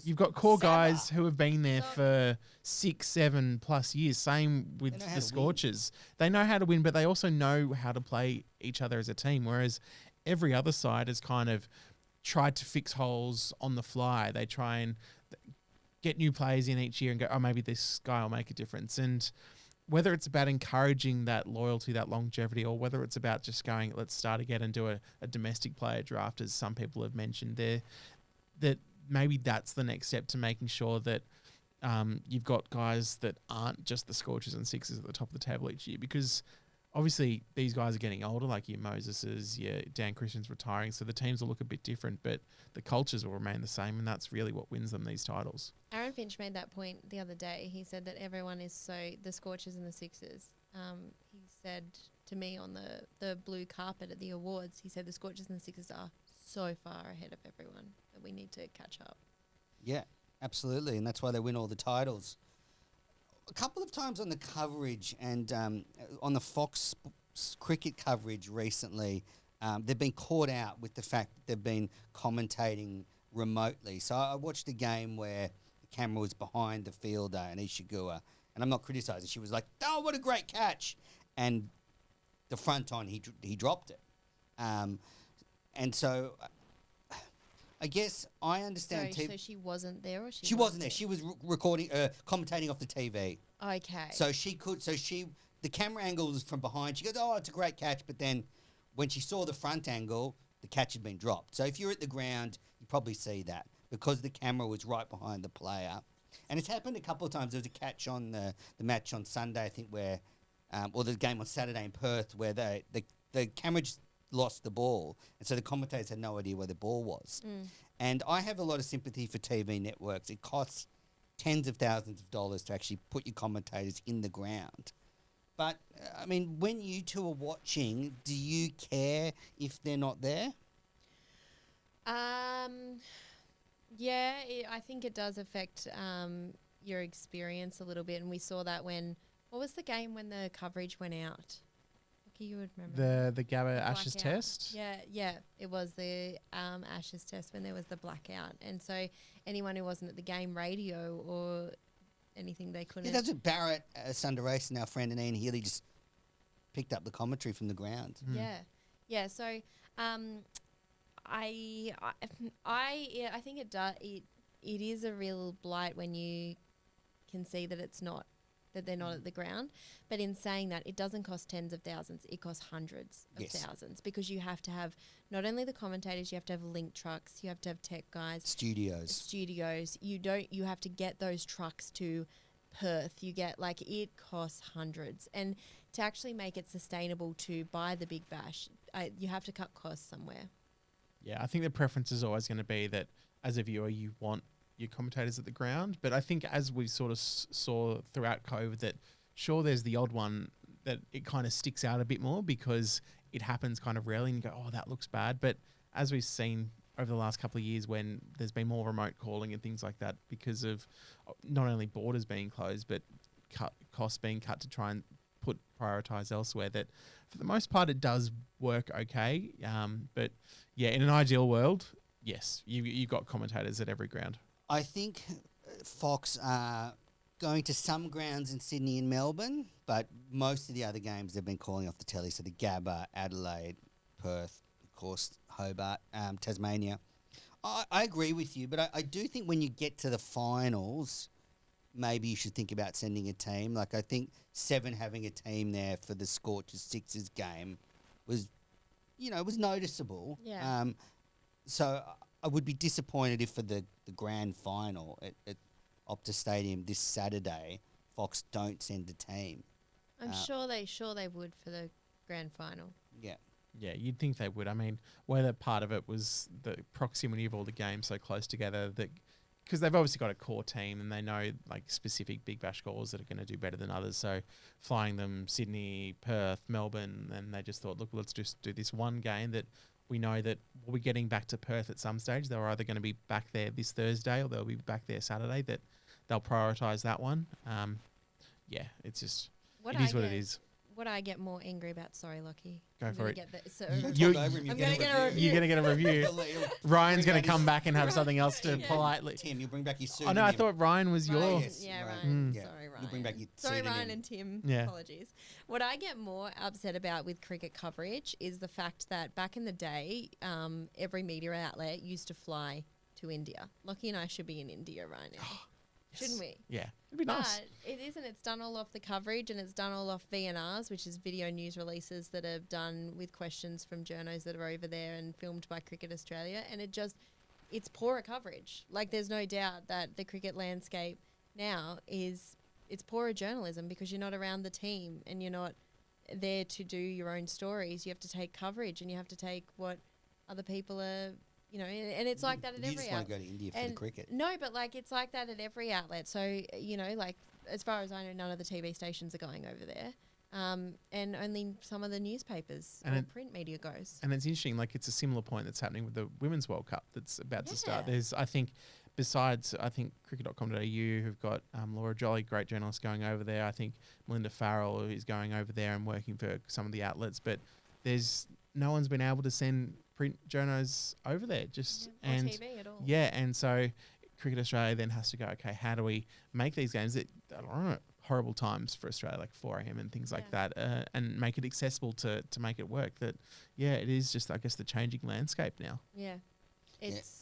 you've got core guys who have been there for 6-7+ years. Same with the Scorchers. They know how to win, but they also know how to play each other as a team. Whereas every other side has kind of tried to fix holes on the fly. They try and get new players in each year and go, oh, maybe this guy will make a difference. And whether it's about encouraging that loyalty, that longevity, or whether it's about just going, let's start again and do a domestic player draft, as some people have mentioned there, that maybe that's the next step to making sure that you've got guys that aren't just the Scorchers and Sixers at the top of the table each year. Because obviously these guys are getting older, like your Moseses, your Dan Christian's retiring, so the teams will look a bit different, but the cultures will remain the same, and that's really what wins them these titles. Aaron Finch made that point the other day. He said that everyone is the Scorchers and the Sixers. He said to me on the blue carpet at the awards, he said the Scorchers and the Sixers are so far ahead of everyone that we need to catch up. Yeah, absolutely, and that's why they win all the titles. A couple of times on the coverage and on the Fox cricket coverage recently, they've been caught out with the fact that they've been commentating remotely. So I watched a game where the camera was behind the fielder, Anisha Gua, and I'm not criticising. She was like, oh, what a great catch. And the front on, he dropped it. And so I guess I understand. So she wasn't there, or she wasn't there. She was recording, commentating off the TV. Okay. So the camera angle was from behind. She goes, "Oh, it's a great catch," but then when she saw the front angle, the catch had been dropped. So if you're at the ground, you probably see that because the camera was right behind the player. And it's happened a couple of times. There was a catch on the match on Sunday, I think, where, or the game on Saturday in Perth, where the camera just lost the ball, and so the commentators had no idea where the ball was. And I have a lot of sympathy for TV networks. It costs tens of thousands of dollars to actually put your commentators in the ground. But, I mean, when you two are watching, do you care if they're not there? Yeah, I think it does affect your experience a little bit, and we saw that what was the game when the coverage went out? You would remember the Gabba Ashes test. Yeah, it was the Ashes test when there was the blackout, and so anyone who wasn't at the game radio or anything, they couldn't. Yeah, that's what Barrett Sundaresh and our friend and Ian Healy just picked up the commentary from the ground. Yeah. So I think it does. It is a real blight when you can see that it's not that they're not at the ground. But in saying that, it doesn't cost tens of thousands, it costs hundreds of thousands, because you have to have not only the commentators, you have to have link trucks, you have to have tech guys, studios. You have to get those trucks to Perth. You get, like, it costs hundreds, and to actually make it sustainable to buy the Big Bash, you have to cut costs somewhere. Yeah, I think the preference is always going to be that as a viewer, you want your commentators at the ground. But I think as we sort of saw throughout COVID, that sure, there's the odd one that it kind of sticks out a bit more because it happens kind of rarely and you go, oh, that looks bad. But as we've seen over the last couple of years when there's been more remote calling and things like that because of not only borders being closed, but costs being cut to try and prioritise elsewhere, that for the most part it does work okay. But yeah, in an ideal world, yes, you've got commentators at every ground. I think Fox are going to some grounds in Sydney and Melbourne, but most of the other games they've been calling off the telly. So the Gabba, Adelaide, Perth, of course, Hobart, Tasmania. I agree with you, but I do think when you get to the finals, maybe you should think about sending a team. Like, I think Seven having a team there for the Scorchers Sixers game was noticeable. Yeah. So I would be disappointed if for the grand final at Optus Stadium this Saturday, Fox don't send a team. I'm sure they would for the grand final. Yeah. Yeah, you'd think they would. I mean, whether part of it was the proximity of all the games so close together, that because they've obviously got a core team and they know like specific Big Bash goals that are going to do better than others. So flying them Sydney, Perth, Melbourne, and they just thought, look, let's just do this one game that we know that we'll be getting back to Perth at some stage. They're either going to be back there this Thursday or they'll be back there Saturday. That they'll prioritise that one. Yeah, it's just what it is. What I get more angry about, sorry, Lockie. Go for it. You're going to get a review. You're going to get a review. Ryan's going to come back and have something else to politely. Tim, you'll bring back your suit. Oh, no, I thought Ryan was your... Yes, yeah, Ryan. Ryan. Yeah. Sorry, Ryan. You bring back your Sorry, pseudonym. Ryan and Tim. Yeah. Apologies. What I get more upset about with cricket coverage is the fact that back in the day, every media outlet used to fly to India. Lockie and I should be in India right now. Shouldn't we? Yeah, it'd be nice. But it isn't. It's done all off the coverage and it's done all off VNRs, which is video news releases that are done with questions from journos that are over there and filmed by Cricket Australia. And it's poorer coverage. Like, there's no doubt that the cricket landscape now it's poorer journalism because you're not around the team and you're not there to do your own stories. You have to take coverage and you have to take what other people are... and it's like that at every outlet. You just want to go to India for the cricket. No, but like it's like that at every outlet. So, like as far as I know, none of the TV stations are going over there. And only some of the newspapers or print media goes. And it's interesting, like it's a similar point that's happening with the Women's World Cup that's about to start. There's, I think, besides, cricket.com.au who've got Laura Jolly, great journalist, going over there. I think Melinda Farrell is going over there and working for some of the outlets. But there's no one's been able to send print journos over there, or TV at all. Yeah, and so Cricket Australia then has to go, okay, how do we make these games that are horrible times for Australia, like 4 a.m. and things like that, and make it accessible to make it work? That, it is just, I guess, the changing landscape now. Yeah.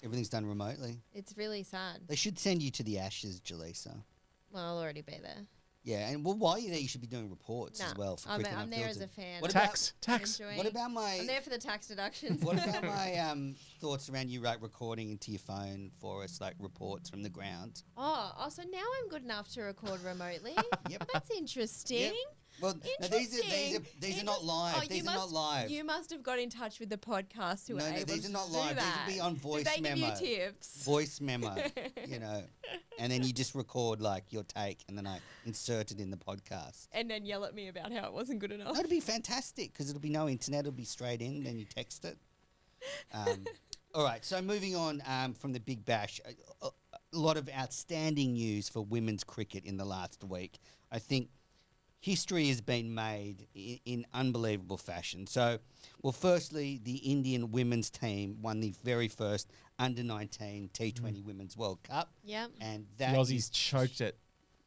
Everything's done remotely. It's really sad. They should send you to the Ashes, Jelisa. Well, I'll already be there. Yeah, and while you're there, you should be doing reports as well. For Cricket I'm there as a fan. Tax. What about my... I'm there for the tax deductions. What about my thoughts around you, recording into your phone for us, like reports from the ground? Oh, so now I'm good enough to record remotely? Yep. That's interesting. Yep. Well, no, these are not live. Oh, these are not live. You must have got in touch with the podcast who are able these to are not do live. that. These will be on voice Did they memo. give you tips? Voice memo, and then you just record like your take, and then I insert it in the podcast. And then yell at me about how it wasn't good enough. That'd be fantastic because it'll be no internet. It'll be straight in. Then you text it. All right. So moving on from the Big Bash, a lot of outstanding news for women's cricket in the last week. I think history has been made in unbelievable fashion. So, firstly, the Indian women's team won the very first under-19 T20 Women's World Cup. Yep. And The that Aussies choked it.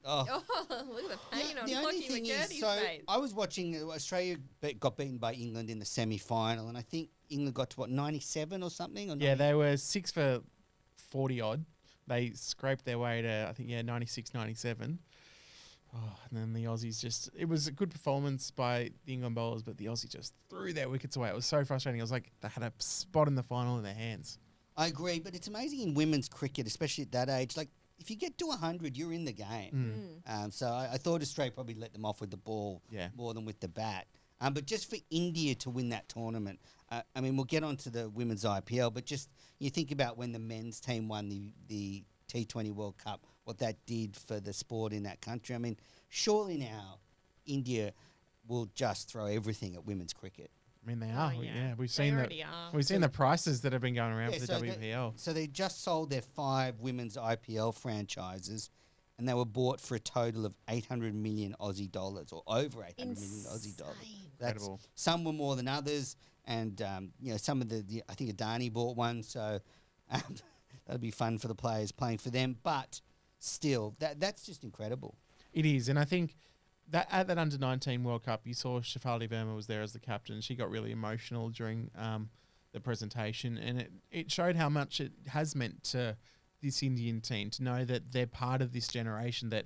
Oh, look at the pain on only Lachlan thing McKirdy's is, so face. I was watching Australia got beaten by England in the semi-final, and I think England got to 97 or something? Or yeah, they were 6 for 40 odd. They scraped their way to, I think, 96, 97. Oh, and then the Aussies it was a good performance by the England bowlers, but the Aussies just threw their wickets away. It was so frustrating. It was like they had a spot in the final in their hands. I agree, but it's amazing in women's cricket, especially at that age. Like, if you get to 100, you're in the game. So I thought Australia probably let them off with the ball more than with the bat. But just for India to win that tournament, I mean, we'll get on to the women's IPL, but just you think about when the men's team won the T20 World Cup, what that did for the sport in that country. I mean, surely now India will just throw everything at women's cricket. I mean, they are. Oh, Yeah, we've They seen already are. We've seen the prices that have been going around for the so WPL. So they just sold their 5 women's IPL franchises, and they were bought for a total of 800 million Aussie dollars, or over 800 million Aussie dollars. That's, Incredible. some were more than others, and some of the I think Adani bought one, so that'll be fun for the players playing for them. But still, that's just incredible. It is, and I think that at that under-19 World Cup, you saw Shafali Verma was there as the captain. She got really emotional during the presentation, and it showed how much it has meant to this Indian team to know that they're part of this generation, that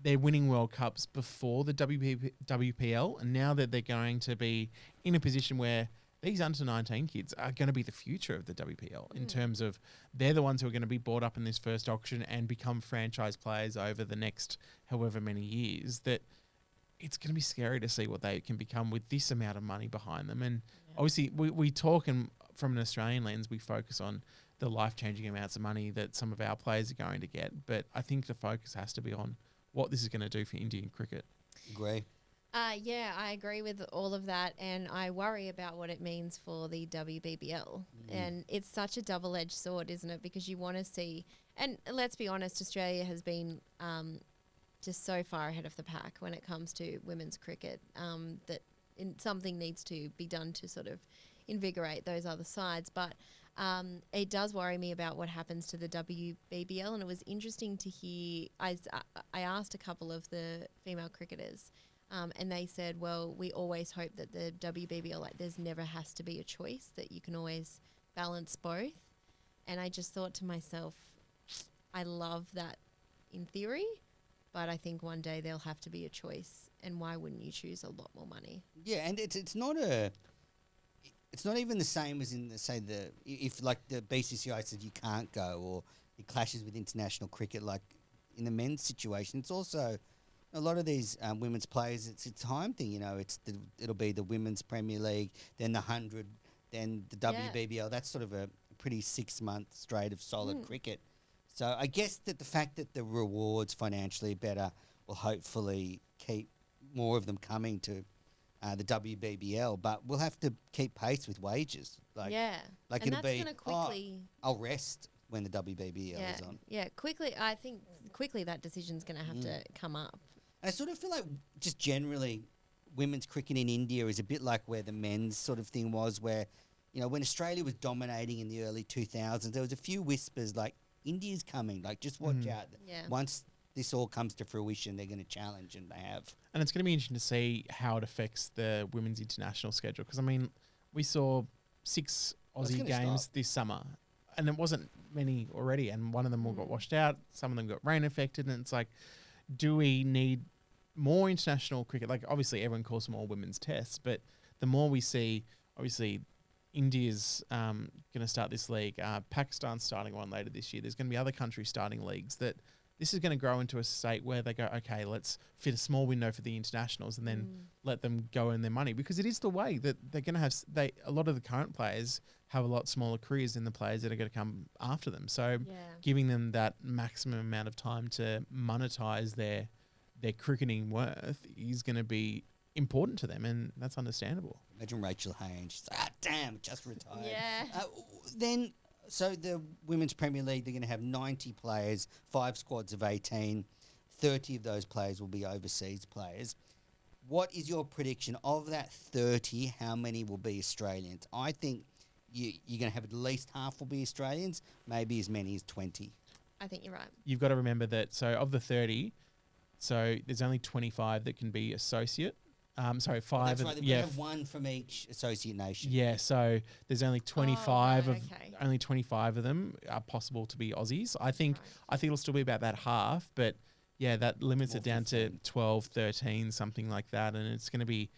they're winning World Cups before the WPL, and now that they're going to be in a position where these under-19 kids are going to be the future of the WPL in terms of they're the ones who are going to be brought up in this first auction and become franchise players over the next however many years, that it's going to be scary to see what they can become with this amount of money behind them. And obviously we talk, and from an Australian lens, we focus on the life-changing amounts of money that some of our players are going to get. But I think the focus has to be on what this is going to do for Indian cricket. Agree. Yeah, I agree with all of that, and I worry about what it means for the WBBL. And it's such a double-edged sword, isn't it? Because you want to see, and let's be honest, Australia has been just so far ahead of the pack when it comes to women's cricket that something needs to be done to sort of invigorate those other sides. But it does worry me about what happens to the WBBL, and it was interesting to hear. I asked a couple of the female cricketers. And they said, well, we always hope that the WBBL, like, there's never has to be a choice, that you can always balance both. And I just thought to myself, I love that in theory, but I think one day there'll have to be a choice. And why wouldn't you choose a lot more money? Yeah, and it's not even the same as in if like the BCCI said you can't go, or it clashes with international cricket, like in the men's situation. It's also a lot of these women's players, it's a time thing, it'll be the Women's Premier League, then the 100, then the WBBL. That's sort of a pretty 6-month straight of solid cricket. So I guess that the fact that the rewards financially are better will hopefully keep more of them coming to the WBBL, but we'll have to keep pace with wages. Like and it'll that's be, going to quickly... I'll rest when the WBBL is on. Yeah, quickly. I think quickly that decision's going to have to come up. I sort of feel like just generally women's cricket in India is a bit like where the men's sort of thing was, where, when Australia was dominating in the early 2000s, there was a few whispers like, India's coming, like, just watch out. Yeah. Once this all comes to fruition, they're going to challenge, and they have. And it's going to be interesting to see how it affects the women's international schedule. Because, I mean, we saw 6 Aussie games this summer, and it wasn't many already, and one of them all got washed out. Some of them got rain affected, and it's like, do we need more international cricket? Like, obviously everyone calls them all women's tests, but the more we see, obviously India's going to start this league. Pakistan's starting one later this year. There's going to be other countries starting leagues. That this is going to grow into a state where they go, okay, let's fit a small window for the internationals and then let them go earn their money, because it is the way that they're going to have. A lot of the current players have a lot smaller careers than the players that are going to come after them. So giving them that maximum amount of time to monetize their cricketing worth is going to be important to them, and that's understandable. Imagine Rachel Haynes. She's like, damn, just retired. Yeah. So the Women's Premier League, they're going to have 90 players, 5 squads of 18. 30 of those players will be overseas players. What is your prediction of that 30? How many will be Australians? I think you're going to have at least half will be Australians, maybe as many as 20. I think you're right. You've got to remember that, so of the 30, so there's only 25 that can be associate. 5. That's right. They have one from each associate nation. Yeah, so there's only 25 right, only 25 of them are possible to be Aussies. I think it'll still be about that half, but Yeah, that limits Or it down 15. to 12, 13, something like that. And it's going to be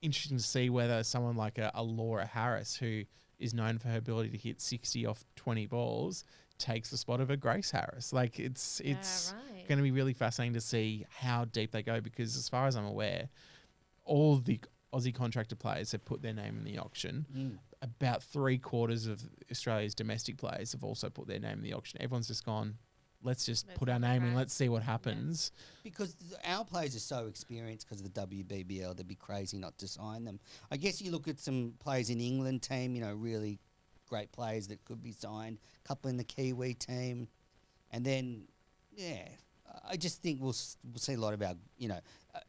interesting to see whether someone like a Laura Harris, who is known for her ability to hit 60 off 20 balls, takes the spot of a Grace Harris. Like it's right. going to be really fascinating to see how deep they go, because as far as I'm aware, all the Aussie contractor players have put their name in the auction. About 3/4 of Australia's domestic players have also put their name in the auction. Everyone's just gone, let's just Let's put our have a name in, crack. let's see what happens. Because our players are so experienced because of the WBBL, they'd be crazy not to sign them. I guess you look at some players in England team, you know, really great players that could be signed, a couple in the Kiwi team, and then, yeah, I just think we'll see a lot of our, you know,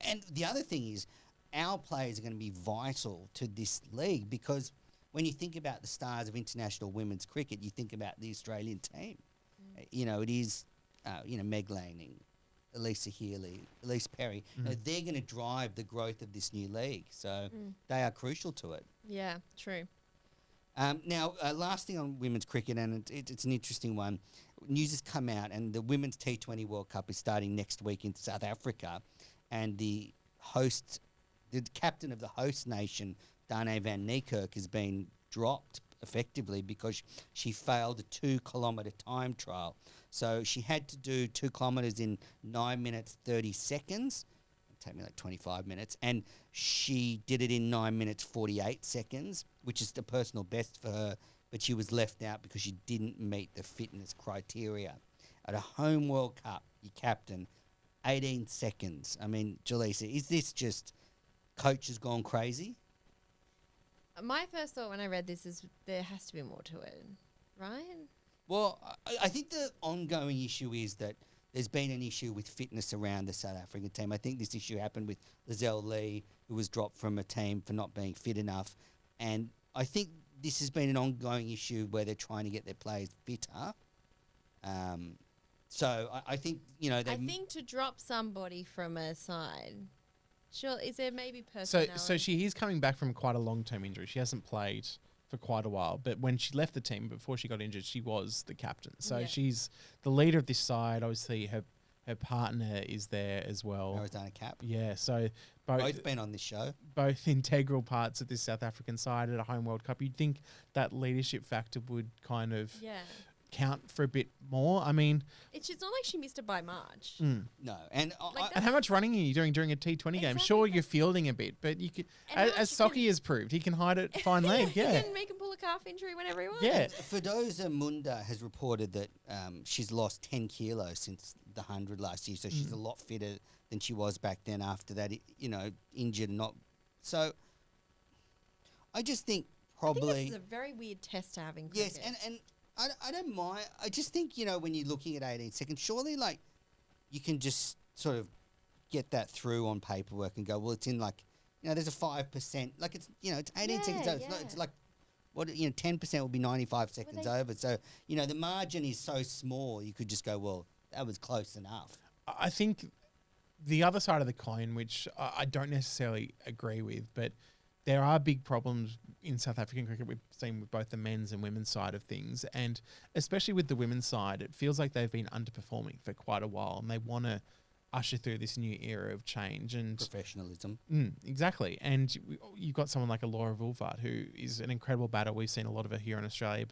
and the other thing is our players are going to be vital to this league, because when you think about the stars of international women's cricket, you think about the Australian team. You know, it is, you know, Meg Lanning, Elisa Healy, Elise Perry. You know, they're going to drive the growth of this new league. So they are crucial to it. Yeah, true. Now, last thing on women's cricket, and it's an interesting one. News has come out, and the Women's T20 World Cup is starting next week in South Africa. And the captain of the host nation, Dane van Niekerk, has been dropped effectively because she failed a 2 kilometre time trial. So she had to do 2 kilometres in 9 minutes 30 seconds. It'd take me like 25 minutes. And she did it in 9 minutes 48 seconds, which is the personal best for her. But she was left out because she didn't meet the fitness criteria. At a home World Cup, you captain 18 seconds. I mean, Jelisa, is this just coaches gone crazy? My first thought when I read this is there has to be more to it, right? Well, I think the ongoing issue is that there's been an issue with fitness around the South African team. I think this issue happened with Lizelle Lee, who was dropped from a team for not being fit enough. And I think this has been an ongoing issue where they're trying to get their players fitter. So I think, you know... I think to drop somebody from a side, sure, is there maybe So personality? she is coming back from quite a long-term injury. She hasn't played for quite a while, but when she left the team, before she got injured, she was the captain. So Yeah. she's the leader of this side. Obviously, her partner is there as well. Arizona Cap. Yeah, so Both been on this show. both integral parts of this South African side at a home World Cup. You'd think that leadership factor would kind of Yeah. count for a bit more. I mean, It's not like she missed it by March. No. And Like and how much running are you doing during a T20 game? Exactly, Sure, but- you're fielding a bit, but you could, And how as much Socky has proved, he can hide it fine leg. He Yeah, can make him pull a calf injury whenever he wants. yeah. Fidoza Munda has reported that she's lost 10 kilos since the 100 last year, so she's a lot fitter than she was back then after that, you know, injured and not... So I just think I probably... think this is a very weird test to have in cricket. Yes, and I don't mind. I just think, you know, when you're looking at 18 seconds, surely, like, you can just sort of get that through on paperwork and go, well, it's in, like, you know, there's a 5%. Like, it's, you know, it's 18 seconds Yeah, over. It's, not, yeah. it's like, what, you know, 10% will be 95 seconds they- over. So, you know, the margin is so small, you could just go, well, that was close enough. I think the other side of the coin, which I don't necessarily agree with, but there are big problems in South African cricket we've seen with both the men's and women's side of things. And especially with the women's side, it feels like they've been underperforming for quite a while, and they want to usher through this new era of change. And Professionalism. exactly. And you've got someone like a Laura Vulvart, who is an incredible batter. We've seen a lot of her here in Australia,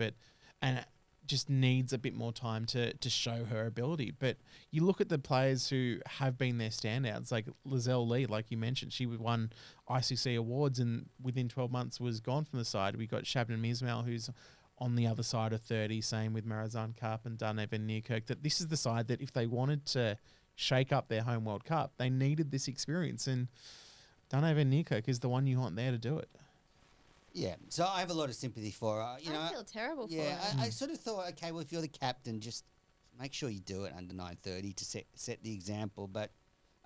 and just needs a bit more time to show her ability. But you look at the players who have been their standouts, like Lizelle Lee, like you mentioned, she won ICC awards and within 12 months was gone from the side. We got Shabnam Ismail, who's on the other side of 30, same with Marizanne Karp and Dane van Niekerk, that this is the side that if they wanted to shake up their home World Cup, they needed this experience. And Dane van Niekerk is the one you want there to do it. Yeah, so I have a lot of sympathy for her. You know, I feel terrible for yeah, her. I sort of thought, okay, well, if you're the captain, just make sure you do it under 9:30 to set the example. But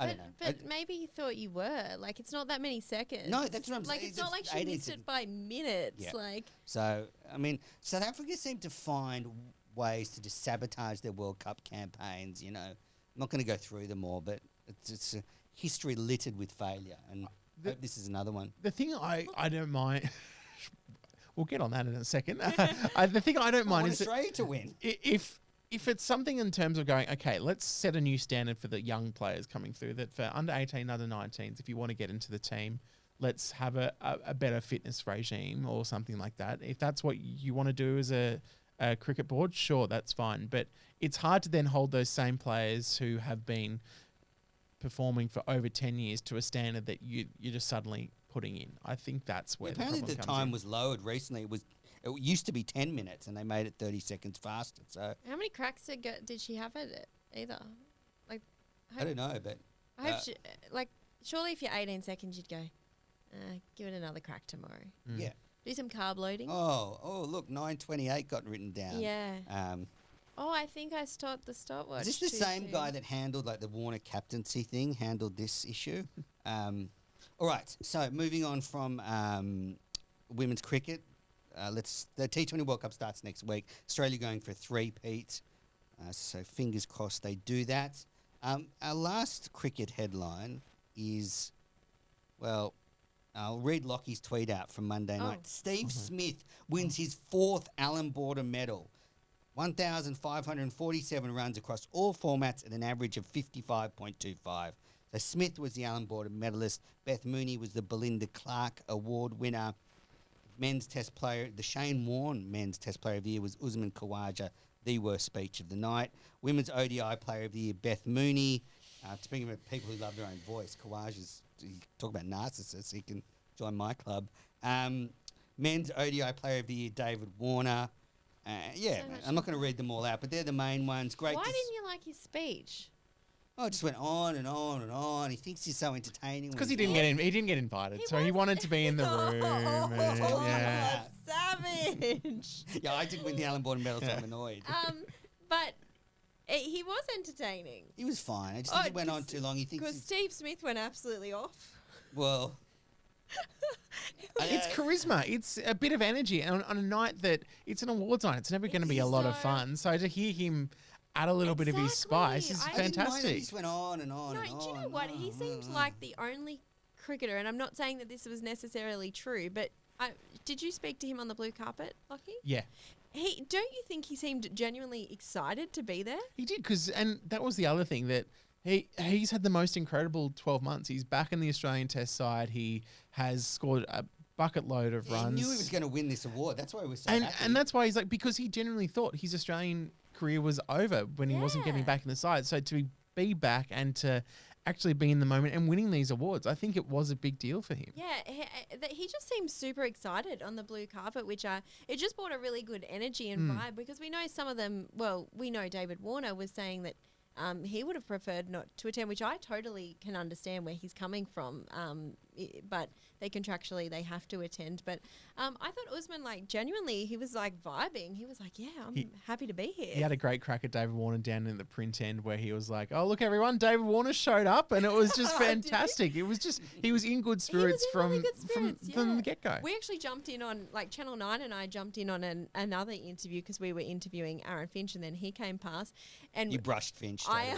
I don't know. But maybe you thought you were. Like, it's not that many seconds. No, that's what I'm Like, saying. it's not like she 18 missed seconds. it by minutes. Yeah. Like, So, I mean, South Africa seem to find ways to just sabotage their World Cup campaigns. You know, I'm not going to go through them all, but it's a history littered with failure, and I hope this is another one. The thing I don't mind, we'll get on that in a second. The thing I don't I mind want is that Australia to win. if if it's something in terms of going, okay, let's set a new standard for the young players coming through, that for under 18, under 19s, if you want to get into the team, let's have a better fitness regime or something like that. If that's what you want to do as a cricket board, sure, that's fine. But it's hard to then hold those same players who have been performing for over 10 years to a standard that you're just suddenly putting in. I think that's where apparently the problem time comes in. was lowered recently. It used to be 10 minutes, and they made it 30 seconds faster. So How many cracks did she have at it either? Like, I don't know, but I hope she, like, surely if you're 18 seconds, you'd go, give it another crack tomorrow. yeah. Do some carb loading. Oh, look, 9:28 got written down. Yeah. Um, I think I stopped the stopwatch. is this the too same soon. guy that handled like the Warner captaincy thing? Handled this issue? All right. So moving on from women's cricket, the T20 World Cup starts next week. Australia going for a three-peat. So fingers crossed they do that. Our last cricket headline is, well, I'll read Lockie's tweet out from Monday night. Steve Smith wins his 4th Allan Border medal. 1,547 runs across all formats at an average of 55.25. So Smith was the Allan Border medalist. Beth Mooney was the Belinda Clark Award winner. The Shane Warne Men's Test Player of the Year was Usman Khawaja, the worst speech of the night. Women's ODI Player of the Year, Beth Mooney. Speaking of people who love their own voice, Khawaja's, talk about narcissists, he can join my club. Men's ODI Player of the Year, David Warner. I'm not going to read them all out, but they're the main ones. Why didn't you like his speech? Oh, it just went on and on and on. He thinks he's so entertaining. Because he didn't get invited, so he wanted to be in the room. and, yeah. Savage. Yeah, I did win the Allan Border medal, so I'm annoyed. But he was entertaining. He was fine. I just think it went on too long. He thinks Because Steve Smith went absolutely off. well. It's charisma. It's a bit of energy. And on a night that it's an awards night, it's never going to be a lot of fun. So to hear him add a little bit of his spice is I didn't mind it. fantastic. He just went on and on and on. Do you know what? He seemed like the only cricketer, and I'm not saying that this was necessarily true, but did you speak to him on the blue carpet, Lockie? Yeah. Don't you think he seemed genuinely excited to be there? He did, and that was the other thing, that he's had the most incredible 12 months. He's back in the Australian Test side. He has scored a bucket load of runs. He knew he was going to win this award. That's why he was so happy. And that's why he's like, because he genuinely thought his Australian career was over when he wasn't getting back in the side. So to be back and to actually be in the moment and winning these awards, I think it was a big deal for him. Yeah, he just seemed super excited on the blue carpet, which it just brought a really good energy and vibe, because we know some of them, we know David Warner was saying that he would have preferred not to attend, which I totally can understand where he's coming from, but they have to attend. But I thought Usman, genuinely, he was vibing. He was like, yeah, I'm happy to be here. He had a great crack at David Warner down in the print end where he was like, oh, look, everyone, David Warner showed up, and it was just fantastic. It was just, he was in good spirits from the get-go. We actually jumped in on, Channel 9 and I jumped in on another interview because we were interviewing Aaron Finch, and then he came past. And you brushed Finch. I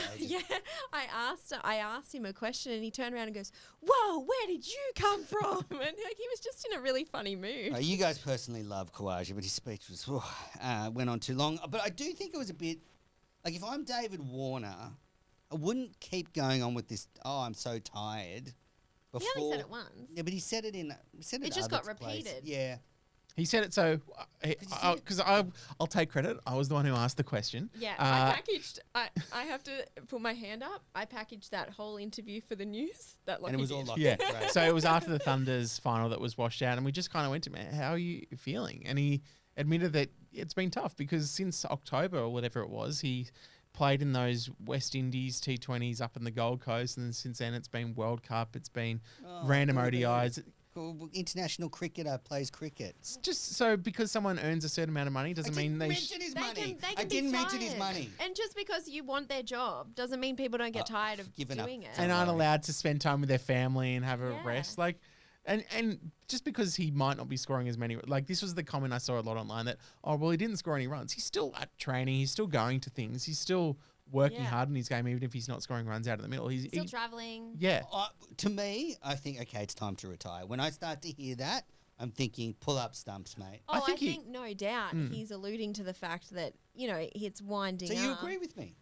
asked him a question, and he turned around and goes, whoa, where did you come from? And he was just in a really funny mood. You guys personally love Khawaja, but his speech was went on too long. But I do think it was a bit if I'm David Warner, I wouldn't keep going on with this. Oh, I'm so tired. He only said it once. Yeah, but he said it It just got repeated. Yeah. He said it so, because I'll take credit. I was the one who asked the question. Yeah, I packaged. I have to put my hand up. I packaged that whole interview for the news. And it was all Yeah. So it was after the Thunder's final that was washed out, and we just kind of went to him, how are you feeling? And he admitted that it's been tough because since October or whatever it was, he played in those West Indies T20s up in the Gold Coast, and then since then it's been World Cup, it's been random ODIs. International cricketer plays cricket. It's just so because someone earns a certain amount of money doesn't mean they should mention his money. I didn't mention his money. And just because you want their job doesn't mean people don't get tired of doing it. And aren't allowed to spend time with their family and have a rest. And just because he might not be scoring as many, this was the comment I saw a lot online that, he didn't score any runs. He's still at training. He's still going to things. He's still working hard in his game, even if he's not scoring runs out of the middle. He's still traveling. Yeah. To me, I think, okay, it's time to retire. When I start to hear that, I'm thinking pull up stumps, mate. Oh, I think think no doubt he's alluding to the fact that, it's winding So up. you agree with me?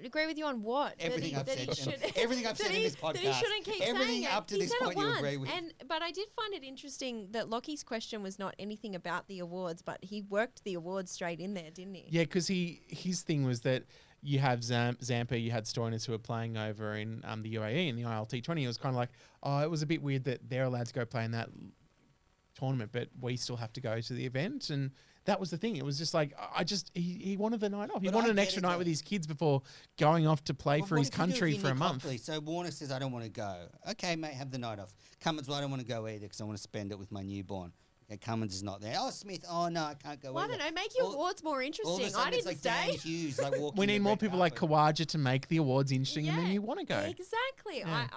Agree with you on what? Everything I've that he said. should- Everything I've said in this podcast. That he shouldn't keep everything saying up to it. He this said point it you once. agree with. But I did find it interesting that Lockie's question was not anything about the awards, but he worked the awards straight in there, didn't he? Yeah, because his thing was that you have Zampa, you had Stoinis who were playing over in the UAE in the ILT20. It was kind of like, it was a bit weird that they're allowed to go play in that tournament, but we still have to go to the event. And that was the thing. It was just like, he wanted the night off. He But wanted I an get extra it, night though. with his kids before going off to play Well, for what his if you do country if for you a nick month. Copley? So Warner says, I don't want to go. Okay, mate, have the night off. Cummins, well, I don't want to go either because I want to spend it with my newborn. Okay, Cummins is not there. Oh, Smith, oh, no, I can't go Well, I either. don't know. Make your All- awards more All of a interesting. sudden, I it's didn't like stay. Dan Hughes, like walking We the need more red people like carpet. Khawaja to make the awards interesting, and then Yeah, you want to go. Exactly. Yeah.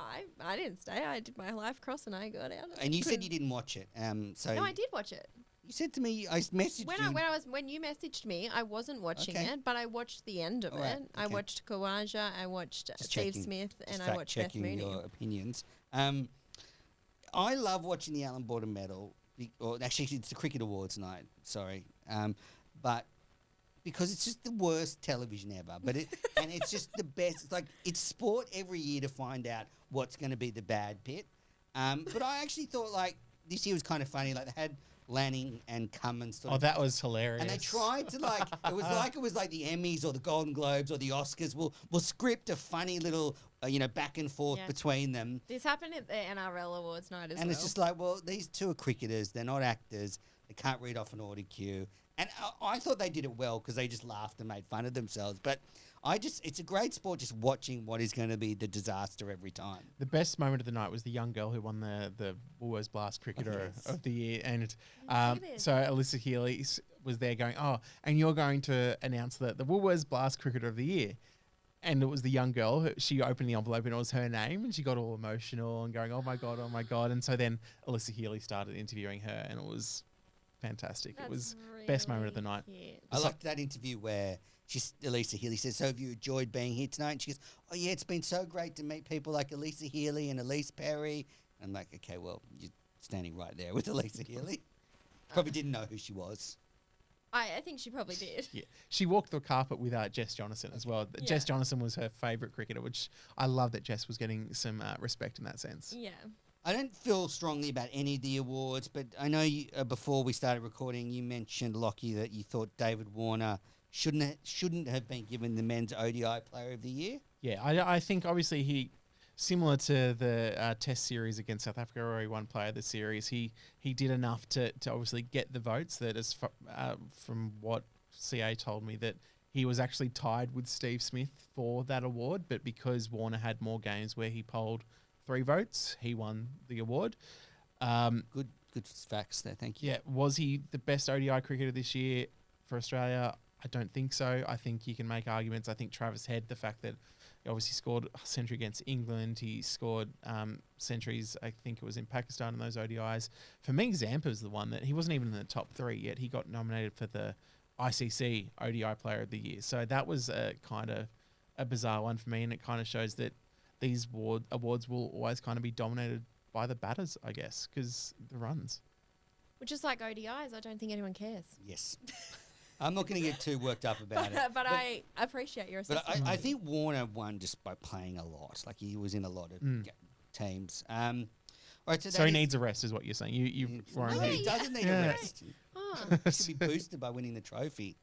I didn't stay. I did my life cross and I got out. Of And you it. said you didn't watch it. So No, I did watch it. You said to me, I messaged you. When you messaged me, I wasn't watching Okay. it, but I watched the end of All right, it. I okay. watched Khawaja, I watched Just Steve checking- Smith, just and I watched Beth fact-checking Mooney. your opinions. I love watching the Allan Border Medal, or actually it's the Cricket Awards night, sorry. But because it's just the worst television ever. But and it's just the best. It's like it's sport every year to find out what's going to be the bad bit. But I actually thought like this year was kind of funny. Like they had Lanning and Cummins. Sort Oh, of, that was hilarious. and they tried to like it was like the Emmys or the Golden Globes or the Oscars. Will script a funny little back and forth Yeah. between them. This happened at the NRL Awards night as And well. it's just like, well, these two are cricketers. They're not actors. They can't read off an order cue. And I thought they did it well because they just laughed and made fun of themselves. But it's a great sport just watching what is going to be the disaster every time. The best moment of the night was the young girl who won the Woolworths Blast Cricketer yes. of the Year. And I didn't see this. so Alyssa Healy was there going, and you're going to announce the Woolworths Blast Cricketer of the Year. And it was the young girl. She opened the envelope and it was her name. And she got all emotional and going, oh, my God, oh, my God. And so then Alyssa Healy started interviewing her and it was fantastic. It was best moment of the night. cute. I liked that interview where Elisa Healy says, so have you enjoyed being here tonight? And she goes, oh, yeah, it's been so great to meet people like Elisa Healy and Elise Perry. I'm like, okay, well, you're standing right there with Elisa Healy. Probably didn't know who she was. I think she probably did. Yeah. She walked the carpet with Jess Jonathan as well. Yeah. Jess Jonathan was her favourite cricketer, which I love that Jess was getting some respect in that sense. Yeah. I don't feel strongly about any of the awards, but I know you, before we started recording, you mentioned, Lockie, that you thought David Warner shouldn't have been given the men's ODI Player of the Year. Yeah, I think obviously he, similar to the Test series against South Africa where he won Player of the Series, he did enough to obviously get the votes. That is from what CA told me, that he was actually tied with Steve Smith for that award, but because Warner had more games where he polled 3 votes, he won the award. Good facts there, thank you. Yeah, was he the best ODI cricketer this year for Australia? I don't think so. I think you can make arguments. I think Travis Head, the fact that he obviously scored a century against England, he scored centuries, I think it was in Pakistan in those ODIs. For me, Zampa's the one that he wasn't even in the top 3 yet. He got nominated for the ICC ODI Player of the Year. So that was a kind of a bizarre one for me, and it kind of shows that these awards will always kind of be dominated by the batters, I guess, because the runs. Which is like ODIs. I don't think anyone cares. Yes. I'm not going to get too worked up about it. But I appreciate your But assessment. I think Warner won just by playing a lot. Like he was in a lot of teams. All right, So he needs a rest, is what you're saying. You've No, worried he me. doesn't need Yeah. a rest. Oh. He should be boosted by winning the trophy.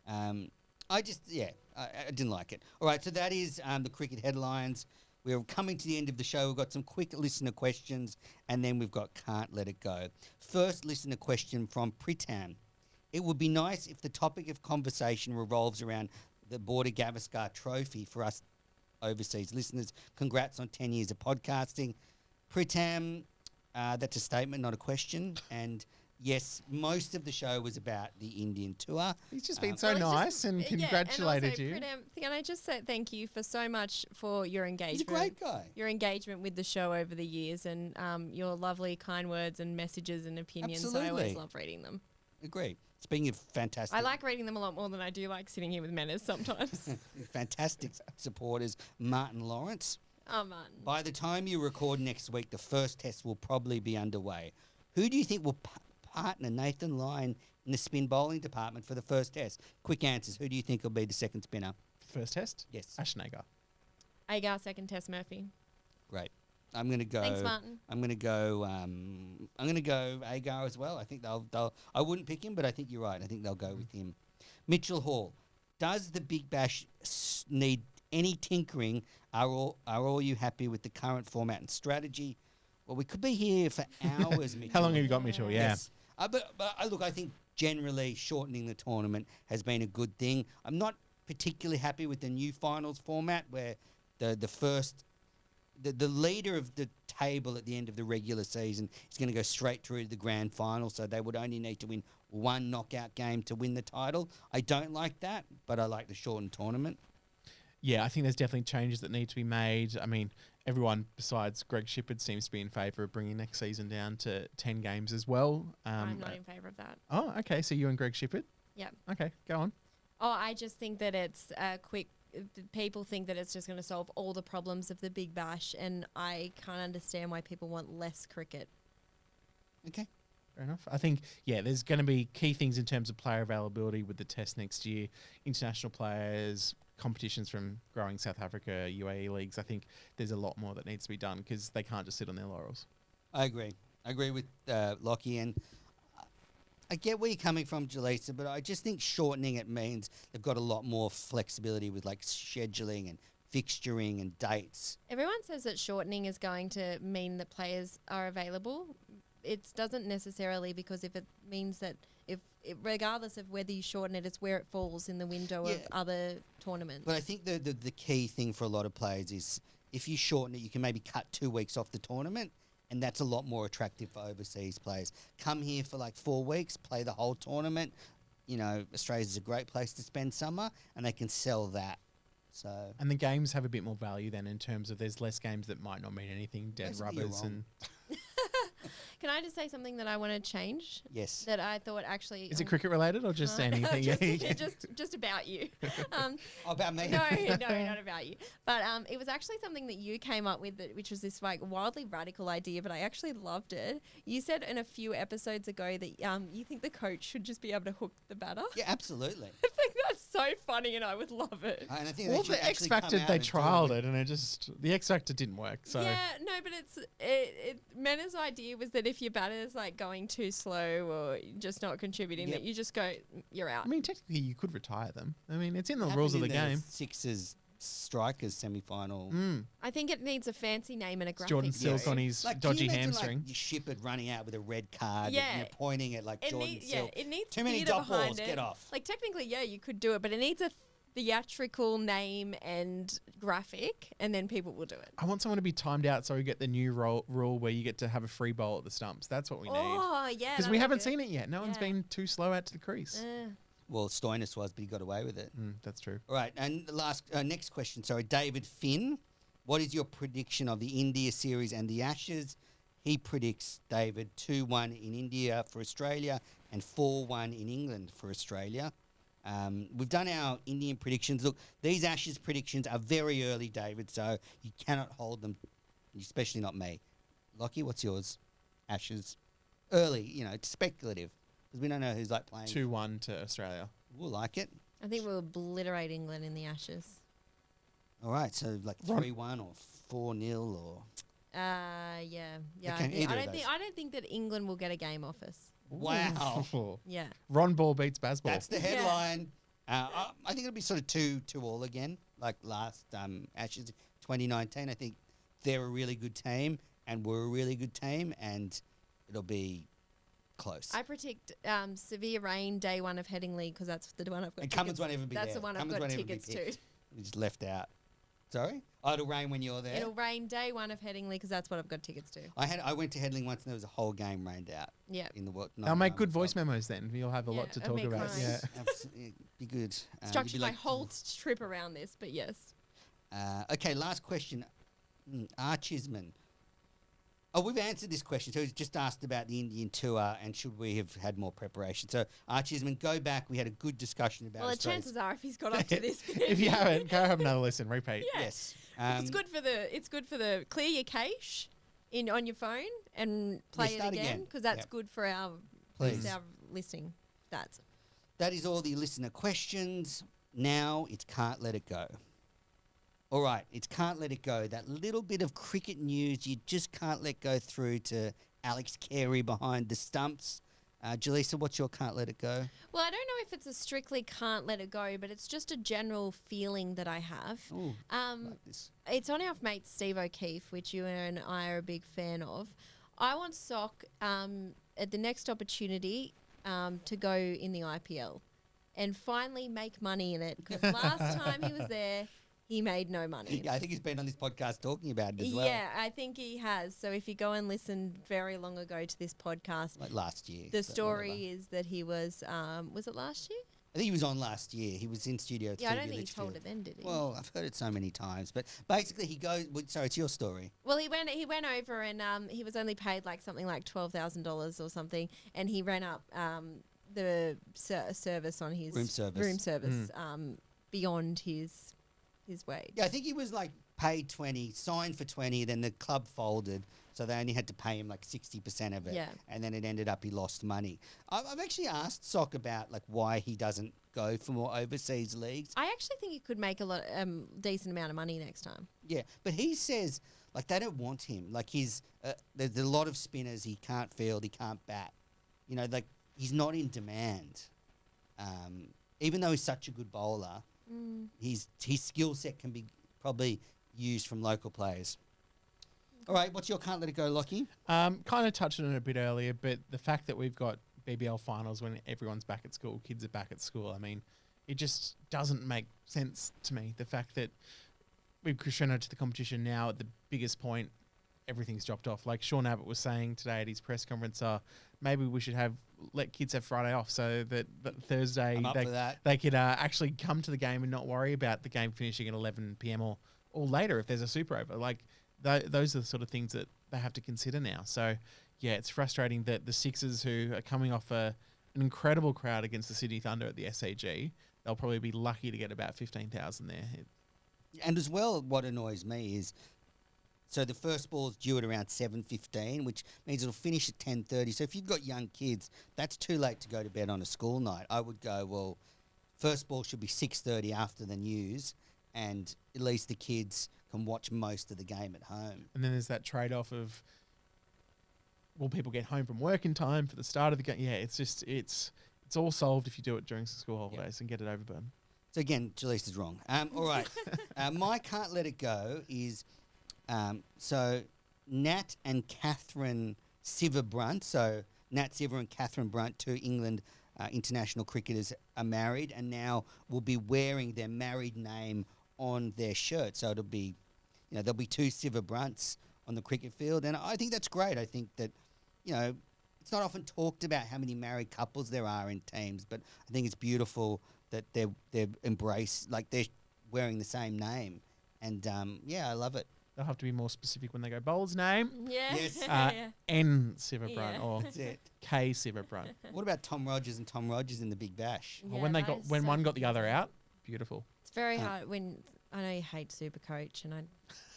I didn't like it. All right, so that is the cricket headlines. We're coming to the end of the show. We've got some quick listener questions, and then we've got Can't Let It Go. First listener question from Pritam. It would be nice if the topic of conversation revolves around the Border Gavaskar Trophy for us overseas listeners. Congrats on 10 years of podcasting. Pritam, that's a statement, not a question. And yes, most of the show was about the Indian tour. He's just been Well, so it's just- nice and congratulated and also, you. Pritam, can I just say thank you for so much for your He's a engagement. great guy. Your engagement with the show over the years and your lovely, kind words and messages and opinions. I always Absolutely. love reading them. Agree. Speaking of fantastic, I like reading them a lot more than I do like sitting here with Menace sometimes. fantastic supporters, Martin Lawrence. Oh, Martin. By the time you record next week, the first test will probably be underway. Who do you think will partner, Nathan Lyon, in the spin bowling department for the first test? Quick answers. Who do you think will be the second spinner? First test? Yes. Ashton Agar. Agar, second test, Murphy. Great. I'm going to go. Thanks, Martin. I'm going to go. I'm going to go Agar as well. I think they'll. I wouldn't pick him, but I think you're right. I think they'll go with him. Mitchell Hall. Does the Big Bash need any tinkering? Are all you happy with the current format and strategy? Well, we could be here for hours, Mitchell. How long have you got, Mitchell? Yeah. Yes. But look, I think generally shortening the tournament has been a good thing. I'm not particularly happy with the new finals format where the leader of the table at the end of the regular season is going to go straight through to the grand final, so they would only need to win one knockout game to win the title. I don't like that, but I like the shortened tournament. Yeah, I think there's definitely changes that need to be made. I mean, everyone besides Greg Shippard seems to be in favour of bringing next season down to 10 games as well. I'm not in favour of that. Oh, okay. So you and Greg Shippard? Yep. Okay, go on. Oh, I just think that it's a quick. People think that it's just going to solve all the problems of the Big Bash, and I can't understand why people want less cricket. Okay. Fair enough. I think, yeah, there's going to be key things in terms of player availability with the test next year, international players, competitions from growing South Africa, UAE leagues. I think there's a lot more that needs to be done because they can't just sit on their laurels. I agree. I agree with Lockie, and I get where you're coming from, Jelisa, but I just think shortening it means they've got a lot more flexibility with like scheduling and fixturing and dates. Everyone says that shortening is going to mean that players are available. It doesn't necessarily, because if it means that regardless of whether you shorten it, it's where it falls in the window of other tournaments. But I think the key thing for a lot of players is if you shorten it, you can maybe cut 2 weeks off the tournament, and that's a lot more attractive for overseas players. Come here for like 4 weeks, play the whole tournament. You know, Australia's a great place to spend summer, and they can sell that. So and the games have a bit more value then in terms of there's less games that might not mean anything, dead Basically, rubbers and... Can I just say something that I want to change? Yes. That I thought actually... Is it cricket related or just anything? just about you. About me? No, not about you. But it was actually something that you came up with, which was this like wildly radical idea, but I actually loved it. You said in a few episodes ago that you think the coach should just be able to hook the batter. Yeah, absolutely. I think that's so funny, and I would love it. And I think Well, the X Factor, they trialled it, and the X Factor didn't work. So Yeah, no, but Mena's idea was that if your batter's like going too slow or just not contributing, that you just go, you're out. I mean, technically, you could retire them. I mean, it's in the rules of the game. Sixers strikers semi-final. I think it needs a fancy name and a graphic. Jordan Silk on his dodgy hamstring. Like Shippard running out with a red card. Yeah. And you're pointing at like Jordan Silk. It needs too many theatre dot behind balls. it. Get off. Like technically, you could do it, but it needs a theatrical name and graphic, and then people will do it. I want someone to be timed out so we get the new rule where you get to have a free bowl at the stumps. That's what we need. Oh, yeah. Because we haven't seen it yet. No one's been too slow out to the crease. Well, Stoinis was, but he got away with it. That's true. All right, and next question. Sorry, David Finn. What is your prediction of the India series and the Ashes? He predicts, David, 2-1 in India for Australia and 4-1 in England for Australia. We've done our Indian predictions. Look, these Ashes predictions are very early, David, so you cannot hold them, especially not me. Lockie, what's yours? Ashes. Early, it's speculative, because we don't know who's like playing. 2-1 to Australia. We'll like it. I think we'll obliterate England in the Ashes. All right, so like 3-1 or 4-0 or... Yeah. Okay, I don't think that England will get a game off us. Wow. Yeah. Ron Ball beats Baz Ball. That's the headline. I think it'll be sort of 2-2 again, like last Ashes 2019. I think they're a really good team, and we're a really good team, and it'll be close. I predict severe rain day one of Headingley, because that's the one I've got. And Cummins won't ever be there. That's the one I've got tickets to. He's left out. Sorry? Oh, it'll rain when you're there? It'll rain day one of Headingley, because that's what I've got tickets to. I went to Headingley once and there was a whole game rained out. Yeah. In the what? They'll make good voice memos then. You'll have a lot to talk about. Nice. Yeah. Absolutely. Be good. Structured my whole trip around this, but yes. Okay, last question. Archisman. Oh, we've answered this question. So he's just asked about the Indian tour and should we have had more preparation. So, Archisman, go back. We had a good discussion about Well, the Australia's... chances are if he's got up to this... If you haven't, go have another listen. Repeat. Yeah. Yes. It's good for the clear your cache on your phone and play it again, because that's good for our Please. Our listing stats. That is all the listener questions. Now it's Can't Let It Go. All right, it's Can't Let It Go. That little bit of cricket news you just can't let go through to Alex Carey behind the stumps. Jelisa, what's your Can't Let It Go? Well, I don't know if it's a strictly can't let it go, but it's just a general feeling that I have. Ooh, like this. It's on our mate Steve O'Keefe, which you and I are a big fan of. I want Sock at the next opportunity to go in the IPL and finally make money in it, because last time he was there, he made no money. Yeah, I think he's been on this podcast talking about it as well. Yeah, I think he has. So if you go and listen very long ago to this podcast, Like last year. the but story whatever. is that he was it last year? I think he was on last year. He was in Studio 3. Yeah, I don't think he Litchfield. told it then, did he? Well, I've heard it so many times. But basically he goes... Sorry, it's your story. Well, he went over and he was only paid like something like $12,000 or something, and he ran up the service on his Room service. Beyond his wage. Yeah, I think he was like paid 20, signed for 20, then the club folded, so they only had to pay him like 60% of it. Yeah. And then it ended up he lost money. I've actually asked Sock about like why he doesn't go for more overseas leagues. I actually think he could make a decent amount of money next time. Yeah, but he says like they don't want him. Like there's a lot of spinners he can't field, he can't bat. You know, like he's not in demand. Even though he's such a good bowler, his skill set can be probably used from local players. All right, what's your Can't Let It Go, Lockie? Kind of touched on it a bit earlier, but the fact that we've got BBL finals when everyone's back at school, kids are back at school, I mean, it just doesn't make sense to me. The fact that we've crescendoed to the competition now at the biggest point, everything's dropped off. Like Sean Abbott was saying today at his press conference, maybe we should let kids have Friday off so that Thursday I'm up for that. they could actually come to the game and not worry about the game finishing at 11 p.m. or later if there's a super over. Like those are the sort of things that they have to consider now. So yeah, it's frustrating that the Sixers, who are coming off an incredible crowd against the Sydney Thunder at the SAG, they'll probably be lucky to get about 15,000 there. And as well, what annoys me is, so the first ball is due at around 7:15, which means it'll finish at 10:30. So if you've got young kids, that's too late to go to bed on a school night. I would go, well, first ball should be 6:30 after the news, and at least the kids can watch most of the game at home. And then there's that trade-off of, will people get home from work in time for the start of the game? Yeah, it's all solved if you do it during school holidays and get it overdone. So again, Jalisa's wrong. All right. My Can't Let It Go is, so Nat and Catherine Sciver-Brunt, so Nat Sciver and Catherine Brunt, two England international cricketers, are married and now will be wearing their married name on their shirt. So it'll be, there'll be two Sciver-Brunts on the cricket field. And I think that's great. I think that, it's not often talked about how many married couples there are in teams, but I think it's beautiful that they're embraced, like they're wearing the same name. And I love it. They'll have to be more specific when they go bowler's name. Yeah. Yes. N Sciver-Brunt Yeah. or That's it. K Sciver-Brunt. What about Tom Rogers and Tom Rogers in the Big Bash? Or when one got the other out, beautiful. It's very hard when I know you hate Supercoach, and I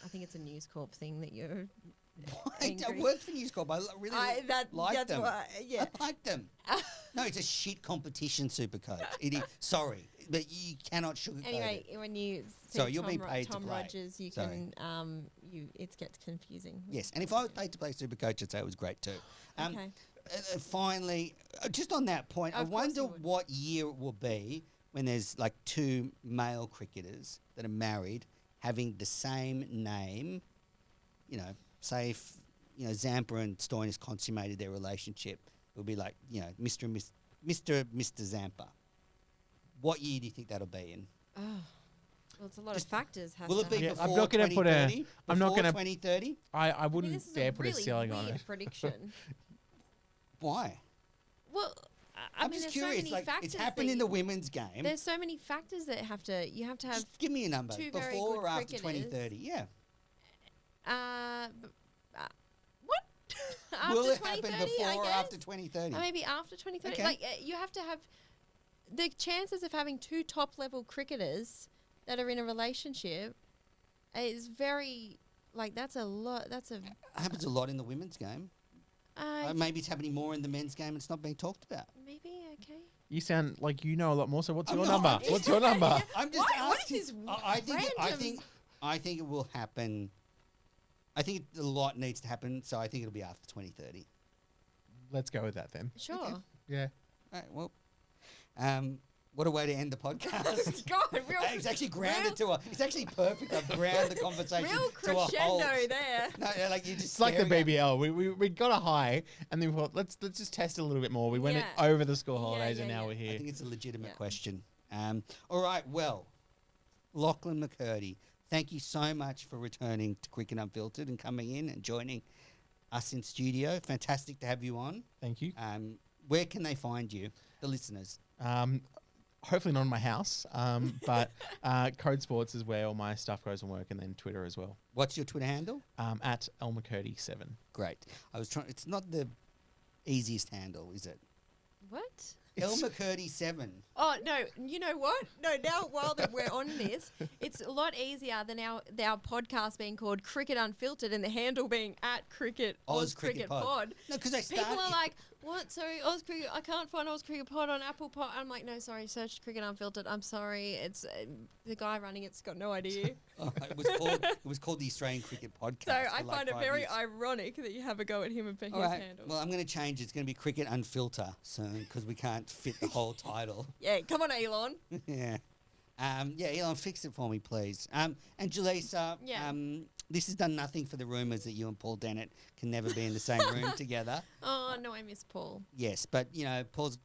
think it's a News Corp thing that you're. I worked for News Corp. I really liked them. Why, yeah. I liked them. No, it's a shit competition, Supercoach. It is. Sorry, but you cannot sugarcoat Anyway, it. when you see So you're being paid to Tom play. Rogers, you Sorry. can it gets confusing. Yes, and if I was paid to play Supercoach, I'd say it was great too. Okay. Finally, just on that point, I Of course wonder you would. what year it will be when there's like two male cricketers that are married having the same name. Say if Zampa and Stoinis consummated their relationship, it would be like Mr. and Mr. Zampa. What year do you think that'll be in? Oh, well, it's a lot of factors. Will it be Yeah, before I'm not gonna put a- 2030? I'm not Before gonna- 2030? I wouldn't this is dare a put really a ceiling on weird it. prediction. Why? Well, I'm mean, just there's so curious. many Like, factors it's happened that in the women's game. There's so many factors that you have to have. Just give me a number. two very Before good or after cricketers. 2030? Yeah. What? After Will it happen 2030, before I or guess? after 2030? Or maybe after 2030. Okay. Like you have to have the chances of having two top level cricketers that are in a relationship is very that's a lot. That's a happens a lot in the women's game. Maybe it's happening more in the men's game. It's not being talked about. Maybe, okay. You sound like you know a lot more. So what's I'm your not. number? What's your number? I'm just What asking. is this I think it will happen. I think a lot needs to happen, so I think it'll be after 2030. Let's go with that then. Sure. Okay. Yeah. All right, well, what a way to end the podcast. God, real. It's actually grounded to a. It's actually perfect. I've grounded the conversation Real to a halt. crescendo there. No, like you just. It's like the staring at- BBL. We got a high, and then we thought let's just test a little bit more. We went it Yeah. over the school Yeah, holidays, and yeah, now yeah. we're I here. think it's a legitimate Yeah. question. All right, well, Lachlan McKirdy, thank you so much for returning to Cricket Unfiltered and coming in and joining us in studio. Fantastic to have you on. Thank you. Where can they find you, the listeners? Hopefully not in my house, but Code Sports is where all my stuff goes on work, and then Twitter as well. What's your Twitter handle? At LMcKirdy7. Great. I was trying. It's not the easiest handle, is it? What? El McKirdy7. Oh no! You know what? No, now while that we're on this, it's a lot easier than our podcast being called Cricket Unfiltered and the handle being at Cricket Oz Cricket Pod. No, because I People started. are like, "What? Sorry, Oz Cricket. I can't find Oz Cricket Pod on Apple Pod." I'm like, "No, sorry. Search Cricket Unfiltered. I'm sorry. It's the guy running it's got no idea." It was called the Australian Cricket Podcast. So I for like find it 5 very years. ironic that you have a go at him for his All right. handle. Well, I'm going to change. It's going to be Cricket Unfilter soon because we can't fit the whole title. Yeah, come on, Elon. Yeah. Elon, fix it for me, please. And Jelisa, Yeah. this has done nothing for the rumours that you and Paul Dennett can never be in the same room together. Oh no, I miss Paul. Yes, but, Paul's,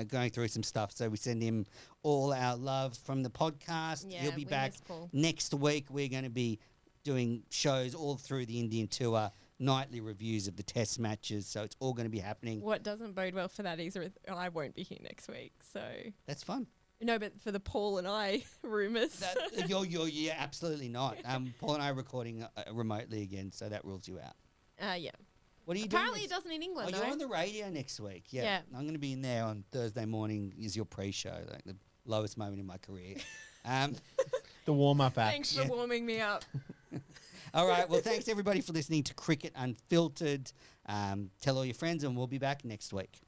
going through some stuff, so we send him all our love from the podcast. Yeah, He'll be we back miss Paul. next week. We're going to be doing shows all through the Indian tour, nightly reviews of the test matches, so it's all going to be happening. What doesn't bode well for that is I won't be here next week. So That's fun. no, but for the Paul and I rumours. Yeah, absolutely not. Paul and I are recording remotely again, so that rules you out. Yeah. What are you Apparently doing? it doesn't in England. You're though. on the radio next week. Yeah. Yeah. I'm going to be in there on Thursday morning is your pre-show, like the lowest moment in my career. The warm-up act. Thanks for warming me up. All right. Well, thanks everybody for listening to Cricket Unfiltered. Tell all your friends and we'll be back next week.